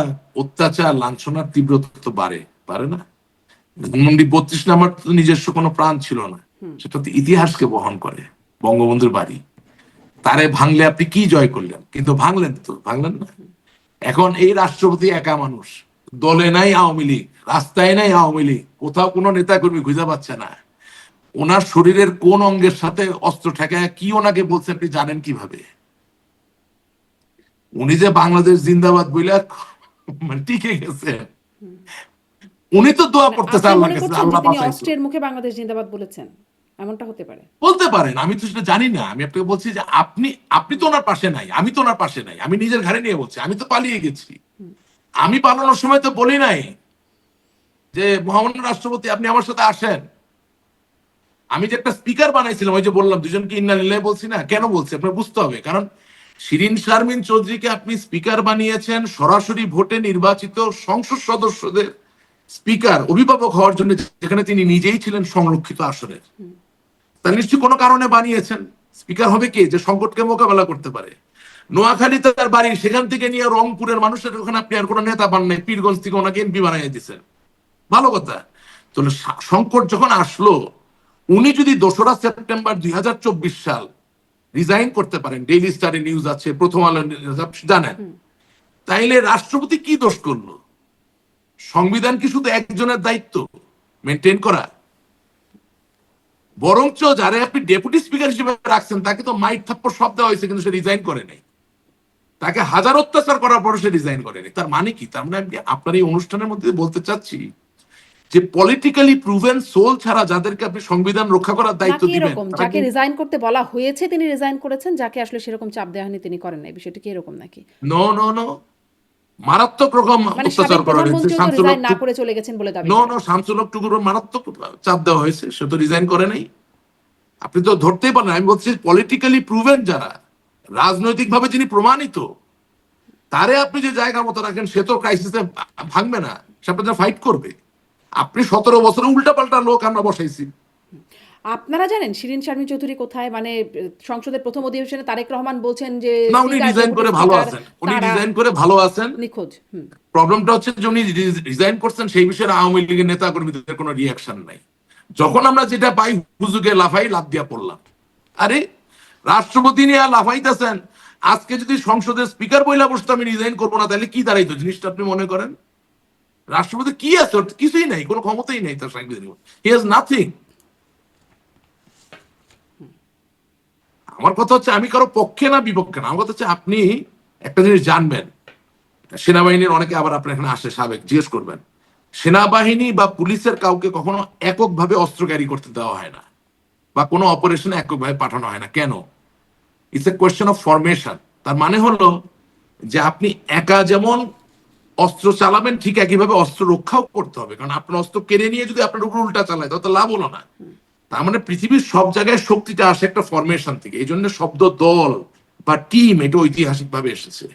অত্যাচার, লাঞ্ছনার তীব্রতা তো পারে না। ধানমন্ডি 32 নাম্বার তো নিজস্ব কোনো প্রাণ ছিল না, সেটা তো ইতিহাসকে বহন করে। বঙ্গবন্ধুর বাড়ি, তারে ভাঙলে আপনি কি জয় করলেন? কিন্তু ভাঙলেন না। এখন এই রাষ্ট্রপতি একা মানুষ, দলে নাই আওয়ামী লীগ, রাস্তায় নাই আওয়ামী লীগ, কোথাও কোনো নেতা কর্মী খুঁজে পাচ্ছে না। ওনার শরীরের কোন অঙ্গের সাথে অস্ত্র ঠেকায় কি ওনাকে বলছে আপনি জানেন কিভাবে? উনি যে বাংলাদেশ জিন্দাবাদ বইলা মানে টিকে গেছে, উনি তো দোয়া
মানে
করতেছে
আপনি
আল্লাহর
মনে
কাছে,
করছেন যে
আল্লাহ
তিনি
বাঁচাইতো।
অস্ত্রের মুখে বাংলাদেশ জিন্দাবাদ বলেছেন? এমনটা হতে পারে।
বলতে পারেন, আমি তো সেটা জানি না। আমি আপনাকে বলছি যে আপনি তো ওনার পাশে নাই, আমি তো ওনার পাশে নাই, আমি নিজের ঘাড়ে নিয়ে বলছি, আমি তো পালিয়ে গেছি। আমি পালানোর সময় তো বলি নাই যে মহামান্য রাষ্ট্রপতি আপনি আমার সাথে আসেন। আমি যে একটা স্পিকার বানাইছিলাম, ওই যে বললাম দুজনকে ইন্না লিল্লাহি বলছি না, কেন বলছি আপনার বুঝতে হবে। কারণ শিরিন শারমিন চৌধুরীকে আপনি স্পিকার বানিয়েছেন সরাসরি ভোটে নির্বাচিত সংসদ সদস্যদের স্পিকার, অভিভাবক হওয়ার জন্য, যেখানে তিনি নিজেই ছিলেন সংরক্ষিত আসনের। তাহলে নিশ্চয়ই কোনো কারণে বানিয়েছেন। স্পিকার হবে কে? যে সংকটকে মোকাবেলা করতে পারে। নোয়াখালী তার বাড়ি, সেখান থেকে নিয়ে রংপুরের মানুষের ওখানে আপনি আর কোনো নেতা পান নাই, পীরগঞ্জ থেকে ওনাকে এমপি বানিয়ে দিচ্ছেন, ভালো কথা। তাহলে সংকট যখন আসলো, উনি যদি 2রা সেপ্টেম্বর 2024 সাল রিজাইন করতে পারেন, ডেইলি স্টারে নিউজ আছে, প্রথম আলো নিউজ জানেন, তাইলে রাষ্ট্রপতি কি দোষ করলো? সংবিধান কি শুধু একজনের দায়িত্ব মেনটেন করা? বরঞ্চ যারা আপনি ডেপুটি স্পিকার হিসেবে রাখছেন তাকে তো মাইক থাপ্পড় সব দেওয়া হয়েছে, কিন্তু সে রিজাইন করে নাই। তাকে হাজার অত্যাচার করার পরে সে রিজাইন করেনি। তার মানে কি? তার মানে আপনার এই অনুষ্ঠানের মধ্যে বলতে চাচ্ছি যে পলিটিক্যালি প্রুভেন সোল ছাড়া যাদেরকে আপনি সংবিধান রক্ষা করার দায়িত্ব
নাকি
দিবেন,
এরকম
তারা
যাকে রিজাইন করতে বলা হয়েছে তিনি রিজাইন করেছেন, যাকে আসলে সেরকম চাপ দেওয়া হয়নি তিনি করেন নাই, বিষয়টা কি এরকম নাকি?
নো নো নো, মারাত্মক রকম
মানে
অত্যাচার
সাবেক
করা হয়েছে।
প্রধানমন্ত্রীও তো রিজাইন না করে চলে গেছেন বলে দাবি
নো
করেন।
নো, শামসুল হক টুকুর মারাত্মক চাপ দেওয়া হয়েছে, সে তো রিজাইন করে নাই। আপনি তো ধরতেই পারেন। আমি বলছি পলিটিক্যালি প্রুভেন যারা, রাজনৈতিক ভাবে যিনি প্রমাণিত, তারে আপনি যে জায়গা মতো রাখেন, সে তো ক্রাইসিসে ভাঙবে না, সে আপনার ফাইট করবে। আপনি 17 বছরে উল্টাপাল্টা লোক আমরা বসাইছি।
আপনারা জানেন শিরিন শারমিন চৌধুরী কোথায়? মানে সংসদের প্রথম অধিবেশনে তারেক রহমান বলছেন যে
না, উনি
স্পিকার,
রিজাইন
ডেপুটি
করে ভালো
স্পিকার
আছেন, উনি
তারা
রিজাইন করে ভালো আছেন।
নিখোঁজ।
প্রবলেমটা হচ্ছে যে উনি রিজাইন করছেন, সেই বিষয়ে আওয়ামী লীগের নেতা কর্মীদের কোনো রিয়াকশন নাই। যখন আমরা যেটা পাই, হুজুগে লাফাই, লাফ দিয়া পড়লাম। আরে রাষ্ট্রপতি নিয়ে লাফাইতেছেন। আজকে যদি সংসদের স্পিকার বইলা বসতো আমি রিজাইন করবো না, তাহলে কি দাঁড়াইতো জিনিসটা আপনি মনে করেন? রাষ্ট্রপতি কি আছে? ওর কিছুই নাই, কোনো ক্ষমতাই নাই তার সাংবিধানিক, হি হ্যাজ নাথিং। আমার কথা হচ্ছে আমি কারো পক্ষে না বিপক্ষে না, আমার কথা হচ্ছে আপনি একটা জিনিস জানবেন। সেনাবাহিনীর অনেকে আবার আপনার এখানে আসে, সাবেক, জিজ্ঞেস করবেন, সেনাবাহিনী বা পুলিশের কাউকে কখনো এককভাবে অস্ত্র ক্যারি করতে দেওয়া হয় না, বা কোনো অপারেশনে এককভাবে পাঠানো হয় না। কেন? It's a question of formation. তার মানে হলো যে আপনি একা যেমন অস্ত্র চালাবেন, ঠিক একইভাবে অস্ত্র রক্ষাও করতে হবে। কারণ আপনার অস্ত্র কেড়ে নিয়ে যদি আপনার উপর উল্টা চালায়, তাহলে তো লাভ হলো না। তার মানে পৃথিবীর সব জায়গায় শক্তিটা আসে একটা ফরমেশন থেকে। এই জন্য শব্দ দল বা টিম, এটা ঐতিহাসিক ভাবে এসেছে।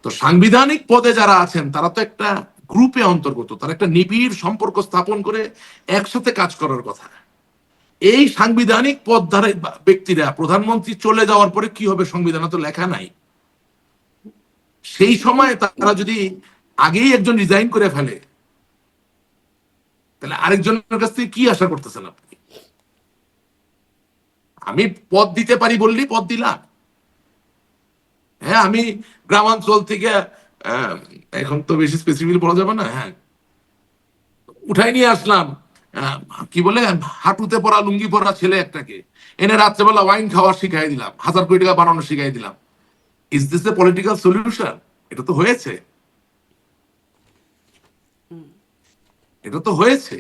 তো সাংবিধানিক পদে যারা আছেন তারা তো একটা গ্রুপে অন্তর্গত, তারা একটা নিবিড় সম্পর্ক স্থাপন করে একসাথে কাজ করার কথা। এই সাংবিধানিক পদধারী ব্যক্তিরা প্রধানমন্ত্রী চলে যাওয়ার পরে কি হবে সংবিধানে তো লেখা নাই। সেই সময় তারা যদি আগেই একজন রিজাইন করে ফেলে, তাহলে আরেকজনের কাছ থেকে কি আশা করতেছেন আপনি? আমি পদ দিতে পারি বললেই পদ দিলাম। হ্যাঁ, আমি গ্রামাঞ্চল থেকে এখন তো বেশি স্পেসিফিক বলা যাবে না, হ্যাঁ, উঠাই নিয়ে আসলাম কি বলে হাঁটুতে পড়া লুঙ্গি পরা ছেলে একটাকে, এনে রাত্রেবেলা ওয়াইন খাওয়া শিখাই দিলাম, 1000 কোটি টাকা বানানো শিখাই দিলাম। Is this a political solution? এটা তো হয়েছে, এটা তো হয়েছে।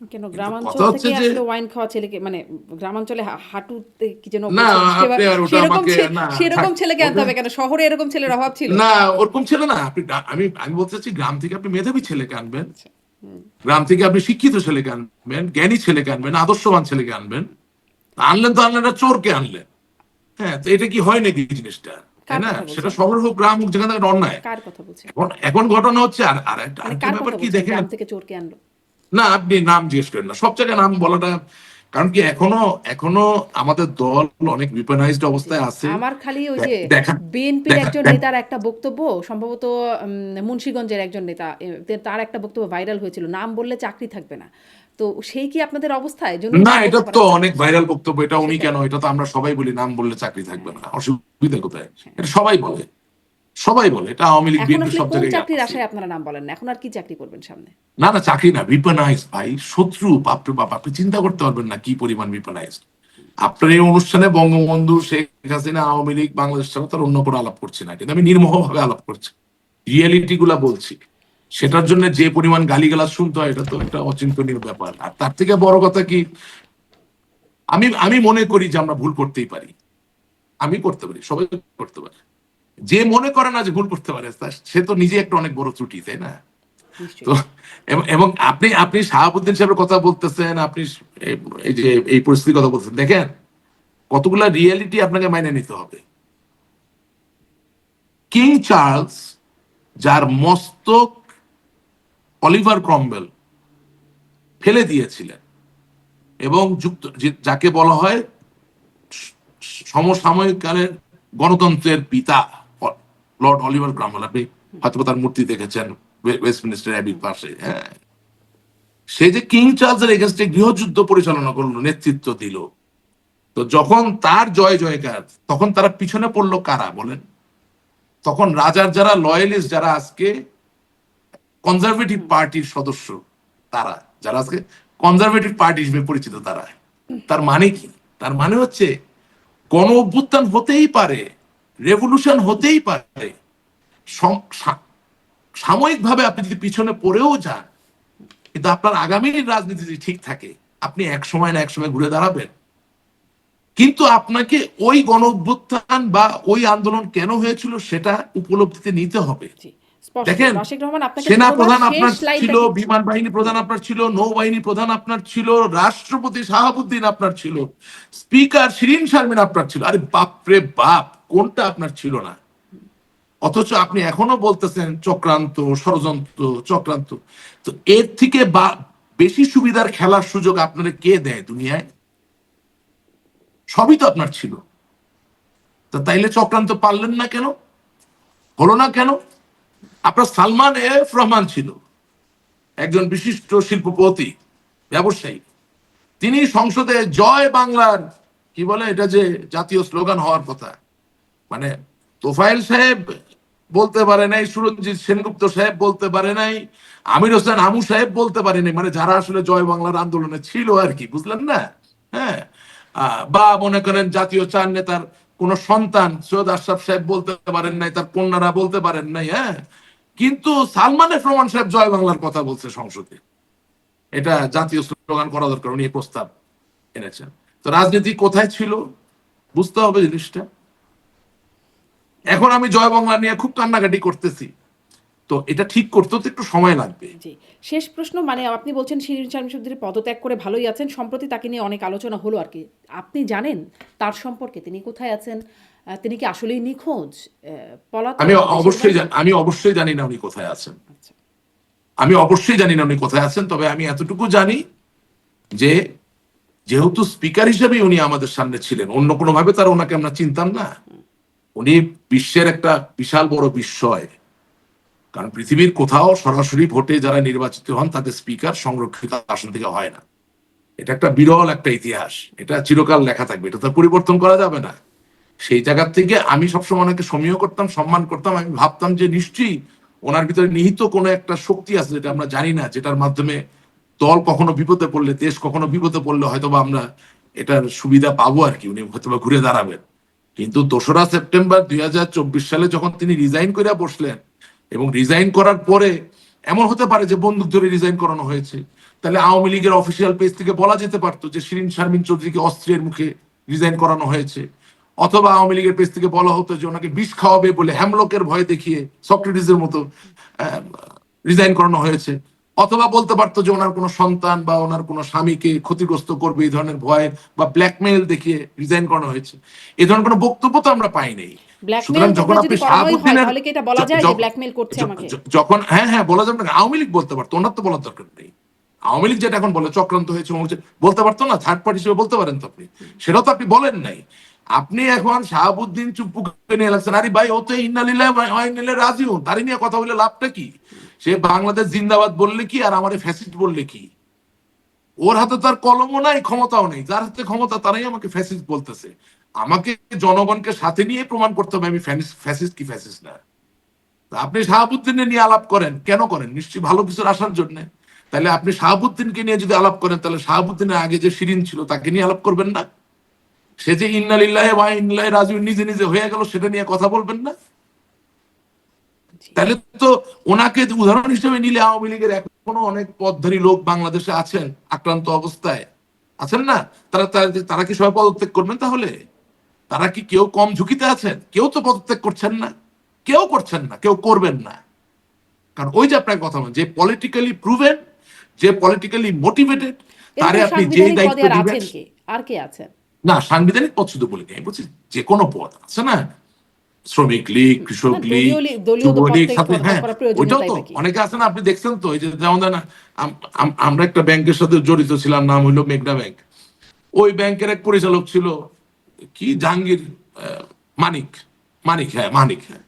কেন
কিন্তু
গ্রামাঞ্চল
কথা হচ্ছে
থেকে
যে
আসলে ওয়াইন খাওয়া ছেলেকে, মানে গ্রামাঞ্চলে হাঁটুতে কি যেন
না,
বলছেন,
আপনি আর ওটা
সেরকম
আমাকে না
সেরকম
থাক,
ছেলেকে আনতে
ওটা
হবে কেন? শহরে এরকম ছেলের অভাব ছিল?
না, ওরকম ছেলে না। আপনি আমি আমি বলতে চাচ্ছি গ্রাম থেকে আপনি মেধাবী ছেলেকে আনবেন,
আচ্ছা, হুম।
গ্রাম থেকে আপনি শিক্ষিত ছেলেকে আনবেন, জ্ঞানী ছেলেকে আনবেন, আদর্শবান ছেলেকে আনবেন। আনলেন তো আনলেন না, চোরকে আনলেন। হ্যাঁ, তো এটা কি হয় নাকি জিনিসটা? তাই
কার
না?
কথা
সেটা
বলছেন?
শহর হোক গ্রাম হোক, যেখানে একটা অন্যায়।
কার কথা বলছেন?
এখন এখন ঘটনা হচ্ছে আর
মানে
আরেকটা
কার
ব্যাপার
কথা
কি
বলছেন
দেখেন,
গ্রাম থেকে চোরকে আনলো?
না আপনি নাম জিজ্ঞেস করেন না, সব জায়গায় নাম বলাটা, কারণ কি এখনো এখনো আমাদের দল অনেক বিপনাইজড
জি।
অবস্থায় আছে।
আমার খালি ওই যে
দেখা
বিএনপির
দেখা
একজন
দেখ-
নেতার একটা বক্তব্য, সম্ভবত মুন্সিগঞ্জের একজন নেতা, তার একটা বক্তব্য ভাইরাল হয়েছিল, নাম বললে চাকরি থাকবে না। তো সেই কি আপনাদের অবস্থা? এজন্যই
না,
নাম
এটা
বলতে
তো
পারেন না?
অনেক ভাইরাল বক্তব্য, এটা উনি
সেটাই।
কেন, এটা তো আমরা সবাই বলি নাম বললে চাকরি থাকবে
হ্যাঁ,
না, অসুবিধা কোথায়?
হ্যাঁ।
এটা সবাই বলে, সবাই বলে, এটা আওয়ামী লীগ
এখন
বিএনপি
আসলে
সব
কোন
জায়গায়
চাকরির
আছে।
আশায় আপনারা নাম বলেন না? এখন আর কি চাকরি করবেন সামনে?
না না, চাকরি না, বিপনাইজ ভাই, শত্রু, বাপরে বাপ, আপনি চিন্তা করতে পারবেন না কি পরিমাণ বিপনাইজ। আপনার এই অনুষ্ঠানে বঙ্গবন্ধু, শেখ হাসিনা, আওয়ামী লীগ, বাংলাদেশ ছাড়া তার অন্য কোনো আলাপ করছি না, কিন্তু আমি নির্মোহ ভাবে আলাপ করছি, রিয়েলিটি গুলা বলছি।
জি,
সেটার জন্য যে পরিমাণ গালিগালাজ শুনতে হয়, এটা তো একটা অচিন্তনীয় ব্যাপার। আর তার থেকে বড় কথা কি, আমি আমি মনে করি যে আমরা ভুল করতেই পারি, আমি করতে পারি, সবাই করতে পারে। যে মনে করে না যে ভুল করতে পারে, সে তো নিজে একটা অনেক বড় ত্রুটি, তাই না? তো
নিশ্চয়ই।
এবং আপনি আপনি শাহাবুদ্দিন সাহেবের কথা বলতেছেন, আপনি এই যে এই পরিস্থিতির কথা বলতেছেন, দেখেন কতগুলা রিয়েলিটি আপনাকে মাইনে নিতে হবে। কিং চার্লস, যার মস্তক অলিভার ক্রমওয়েল ফেলে দিয়েছিলেন, এবং যাকে বলা হয় সমসাময়িক কালের গণতন্ত্রের পিতা, লর্ড অলিভার ক্রমওয়েল, আপনি হয়তো তার মূর্তি দেখেছেন ওয়েস্টমিনিস্টার অ্যাবির পাশে। হ্যাঁ, সে যে কিং চার্লসের এগেনস্টে গৃহযুদ্ধ পরিচালনা করলো, নেতৃত্ব দিল, তো যখন তার জয় জয়কার, তখন তারা পিছনে পড়লো কারা বলেন? তখন রাজার যারা লয়ালিস্ট, যারা আজকে কনজারভেটিভ পার্টির সদস্য, তারা যারা আজকে কনজারভেটিভ পার্টি হিসেবে পরিচিত, তারা। তার মানে কি? তার মানে হচ্ছে গণ অভ্যুত্থান হতেই পারে, রেভলিউশন হতেই পারে, সাময়িকভাবে আপনি যদি পিছনে পড়েও যান, কিন্তু আপনার আগামীর রাজনীতি যদি ঠিক থাকে, আপনি এক সময় না এক সময় ঘুরে দাঁড়াবেন। কিন্তু আপনাকে ওই গণ অভ্যুত্থান বা ওই আন্দোলন কেন হয়েছিল সেটা উপলব্ধিতে নিতে হবে।
জি, স্পষ্ট।
দেখেন,
রাশিদ রহমান, আপনাকে
সেনা
ধন্যবাদ।
প্রধান
শেষ
আপনার ছিল,
লাইনটা কি?
বিমান বাহিনী
জি,
প্রধান আপনার ছিল, নৌবাহিনী প্রধান আপনার ছিল, রাষ্ট্রপতি শাহাবুদ্দিন আপনার ছিল, স্পিকার শিরিন শারমিন আপনার ছিল। আরে বাপরে বাপ, কোনটা আপনার ছিল না? অথচ আপনি এখনো বলতেছেন চক্রান্ত, ষড়যন্ত্র, চক্রান্ত। তো এর থেকে বেশি সুবিধার খেলার সুযোগ আপনারা কে দেয় দুনিয়ায়? সবই তো আপনার ছিল। তো তাইলে চক্রান্ত পারলেন না কেন? হলো না কেন? আপনার সালমান এফ রহমান ছিল একজন বিশিষ্ট শিল্পপতি, ব্যবসায়ী। তিনি সংসদে জয় বাংলার, কি বলে এটা, যে জাতীয় স্লোগান হওয়ার কথা, মানে তোফায়েল সাহেব বলতে পারে নাই, সুরঞ্জিত সেনগুপ্ত সাহেব বলতে পারে নাই, আমির হোসেন আমু সাহেব বলতে পারে নাই, মানে যারা আসলে জয় বাংলার আন্দোলনে ছিল আর কি, বুঝলেন না? হ্যাঁ, বা মনে করেন জাতীয় চার নেতার কোন সন্তান সৈয়দ আশরাফ সাহেব বলতে পারেন নাই, তার কন্যারা বলতে পারেন নাই। হ্যাঁ, কিন্তু সালমান এফ রহমান সাহেব জয় বাংলার কথা বলছে সংসদে, এটা জাতীয় স্লোগান করা দরকার, উনি এই প্রস্তাব এনেছেন। তো রাজনীতি কোথায় ছিল বুঝতে হবে জিনিসটা।
জি,
এখন আমি জয় বাংলা নিয়ে খুব কান্নাকাটি করতেছি, তো এটা ঠিক করতেও তো একটু সময় লাগবে।
জি। শেষ প্রশ্ন, মানে আপনি বলছেন শিরীন শারমিন চৌধুরী পদত্যাগ করে ভালোই আছেন। সম্প্রতি তাকে নিয়ে অনেক আলোচনা হলো আরকি। আপনি জানেন তার সম্পর্কে? তিনি কোথায় আছেন? তিনি কি আসলেই নিখোঁজ, পলাতক
আমি
দেশের বাইরে?
আমি অবশ্যই জানি না উনি কোথায় আছেন।
আচ্ছা।
আমি অবশ্যই জানি না উনি কোথায় আছেন, তবে আমি এতটুকু জানি যে যেহেতু স্পিকার হিসেবে উনি আমাদের সামনে ছিলেন, অন্য কোনো ভাবে তার ওনাকে আমরা চিনতাম না। উনি বিশ্বের একটা বিশাল বড় বিস্ময়, কারণ পৃথিবীর কোথাও সরাসরি ভোটে যারা নির্বাচিত হন তাদের স্পিকার সংরক্ষিত আসন থেকে হয় না। এটা একটা বিরল একটা ইতিহাস, এটা চিরকাল লেখা থাকবে, এটা তো পরিবর্তন করা যাবে না। সেই জায়গা থেকে আমি সবসময় ওনাকে সমীহ করতাম, সম্মান করতাম। আমি ভাবতাম যে নিশ্চয়ই ওনার ভিতরে নিহিত কোনো একটা শক্তি আছে যেটা আমরা জানি না, যেটার মাধ্যমে দল কখনো বিপদে পড়লে, দেশ কখনো বিপদে পড়লে হয়তোবা আমরা এটার সুবিধা পাবো আর কি, উনি হয়তোবা ঘুরে দাঁড়াবেন। কিন্তু 2রা সেপ্টেম্বর 2024 সালে যখন তিনি রিজাইন করে বসলেন, এবং রিজাইন করার পরে এমন হতে পারে যে বন্দুক ধরে রিজাইন করানো হয়েছে, তাহলে আওয়ামী লীগের অফিসিয়াল পেজ থেকে বলা যেতে পারতো যে শিরীন শারমিন চৌধুরীকে অস্ত্রের মুখে রিজাইন করানো হয়েছে, অথবা আওয়ামী লীগের পেজ থেকে বলা হতো যে ওনাকে বিষ খাওয়াবে বলে হ্যামলকের ভয় দেখিয়ে সক্রেটিসের মতো রিজাইন করানো হয়েছে, অথবা বলতে পারতো যে ওনার কোনো সন্তান বা ওনার কোনো স্বামীকে ক্ষতিগ্রস্ত করবে এই ধরনের ভয় বা ব্ল্যাকমেইল দেখিয়ে রিজাইন করানো হয়েছে। এই ধরনের কোনো বক্তব্য তো আমরা পাইনি।
ব্ল্যাকমেইল
সুতরাং যখন আপনি
যদি করানোই হয়
শাহাবুদ্দিনের
তাহলে কি এটা বলা যায় যে ব্ল্যাকমেইল করছে আমাকে?
যখন হ্যাঁ হ্যাঁ বলা যাবে না, আওয়ামী লীগ বলতে পারতো, ওনার তো বলার দরকার নেই। আওয়ামী লীগ যেটা এখন বলে চক্রান্ত হয়েছে বলতে পারতো না, থার্ড পার্টি হিসেবে বলতে পারেন তো আপনি, সেটাও তো আপনি বলেন নাই। আপনি এখন শাহাবুদ্দিন চুপ্পু নিয়ে লাগছেন, আরে ভাই ও তো ইন্নালিল্লাহি ওয়া ইন্না ইলাইহি রাজিউন, তারই নিয়ে কথা বলে লাভটা কি? সে বাংলাদেশ জিন্দাবাদ বললে কি আর আমারে ফ্যাসিস্ট বললে কি? ওর হাতে তার কলমও নাই, ক্ষমতাও নেই। যার হাতে ক্ষমতা তারাই আমাকে ফ্যাসিস্ট বলতেছে। আমাকে জনগণকে সাথে নিয়ে প্রমাণ করতে হবে আমি ফ্যাসিস্ট কি ফ্যাসিস্ট না। তা আপনি শাহাবুদ্দিনের নিয়ে আলাপ করেন, কেন করেন? নিশ্চয়ই ভালো কিছুর আসার জন্য। তাহলে আপনি শাহাবুদ্দিনকে নিয়ে যদি আলাপ করেন, তাহলে শাহাবুদ্দিনের আগে যে শিরিন ছিল তাকে নিয়ে আলাপ করবেন না? সে যে ইন্নালিল্লাহি ওয়া ইন্না ইলাইহি রাজিউন নিজে নিজে হয়ে গেল, সেটা নিয়ে কথা বলবেন না?
জি।
তাহলে তো ওনাকে উদাহরণ হিসেবে নিলে আওয়ামী লীগের এখনো অনেক পদধারী লোক বাংলাদেশে আছেন আক্রান্ত অবস্থায়, আছেন না? তারা তারা তারা কি সবাই পদত্যাগ করবেন তাহলে? তারা কি কেউ কম ঝুঁকিতে আছেন? কেউ তো পদত্যাগ করছেন না, কেউ করছেন না, কেউ করবেন না। কারণ ওই যে আপনার কথা, যে পলিটিক্যালি প্রুভেন, যে পলিটিক্যালি মোটিভেটেড, তারে
এরকম
আপনি যেই
সাংবিধানিক পদে
দায়িত্ব
আর
দিবেন।
আছেন কে? আর কে আছেন?
না, সাংবিধানিক পদ শুধু বলি আমি বলছি যে কোনো পদ আছে না, শ্রমিক লীগ,
না,
কৃষক লীগ,
দলীয়
যুব লীগ,
পদত্যাগ
সাথে হ্যাঁ
করার
ওইটাও
প্রয়োজনীয়তাই
তো
বা কি?
অনেকে আছে না, আপনি দেখছেন তো, এই যে যেমন না আমরা একটা ব্যাংকের সাথে জড়িত ছিলাম, নাম হইলো মেঘনা ব্যাংক। ওই ব্যাংকের এক পরিচালক ছিল কি জাহাঙ্গীর, মানিক, মানিক, হ্যাঁ,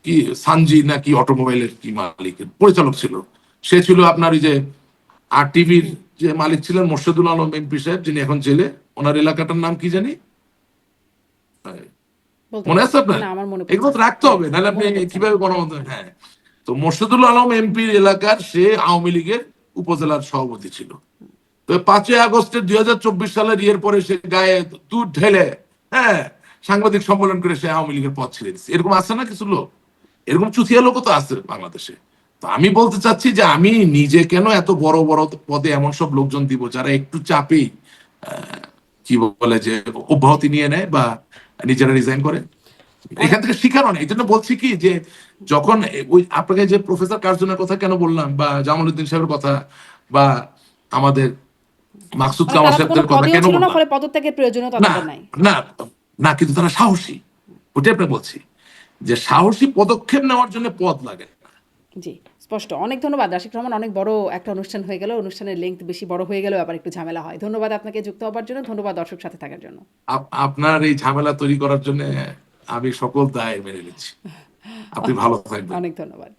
কি সানজি নাকি অটোমোবাইলের কি মালিকের পরিচালক ছিল। সে ছিল আপনার ওই যে আর টিভির যে মালিক ছিলেন মোর্শেদুল আলম এমপি সাহেব, যিনি এখন জেলে। ওনার এলাকাটার নাম কি জানি,
বলতে
মনে আছে
পারছেন
আপনার?
না? আমার মনে
এগুলো
পড়ছে
তো
না।
রাখতে
হ্যাঁ,
হবে, নাহলে আপনি
মনে পড়ছে না।
কিভাবে গণমাধ্যমে, হ্যাঁ। তো মোর্শেদুল আলম এমপির এলাকার সে আওয়ামী লীগের উপজেলার সভাপতি ছিল। তো 5ই আগস্টের 2024 সালের ইয়ের পরে সে গায়ে দুধ ঢেলে, হ্যাঁ, সাংবাদিক সম্মেলন করে সে আওয়ামী লীগের পদ ছেড়ে দিচ্ছে। এরকম আছে না কিছু লোক? এরকম চুতিয়া লোকও তো আছে বাংলাদেশে। তো আমি বলতে চাচ্ছি যে আমি নিজে কেন এত বড় বড় পদে এমন সব লোকজন দিব যারা একটু চাপেই কি বলে যে অব্যাহতি নিয়ে নেয় বা নিজেরা রিজাইন করে।
অনেক
এখান থেকে শিখানো নেই। এই জন্য বলছি কি যে যখন ওই আপনাকে যে প্রফেসর কার্জনের কথা কেন বললাম, বা জামালউদ্দিন সাহেবের কথা, বা আমাদের মাকসুদ
মানে
কামাল
তারা তো কোনো
সাহেবদের কথা
পদেও
কেন
ছিল না,
বললাম?
ফলে পদত্যাগের প্রয়োজনীয়তা
না
তাদের নাই।
না না, কিন্তু তারা সাহসী, ওটাই আপনি বলছি যে সাহসী পদক্ষেপ নেওয়ার জন্য পদ লাগে।
জি, স্পষ্ট। অনেক ধন্যবাদ রাশিক রহমান। অনেক বড় একটা অনুষ্ঠান হয়ে গেল। অনুষ্ঠানের লেংথ বেশি বড় হয়ে গেলেও আবার একটু ঝামেলা হয়। ধন্যবাদ আপনাকে যুক্ত হবার জন্য। ধন্যবাদ দর্শক সাথে থাকার জন্য।
আপনার এই ঝামেলা তৈরি করার জন্য আমি সকল দায় মেনে নিচ্ছি। আপনি ভালো থাকবেন।
অনেক ধন্যবাদ।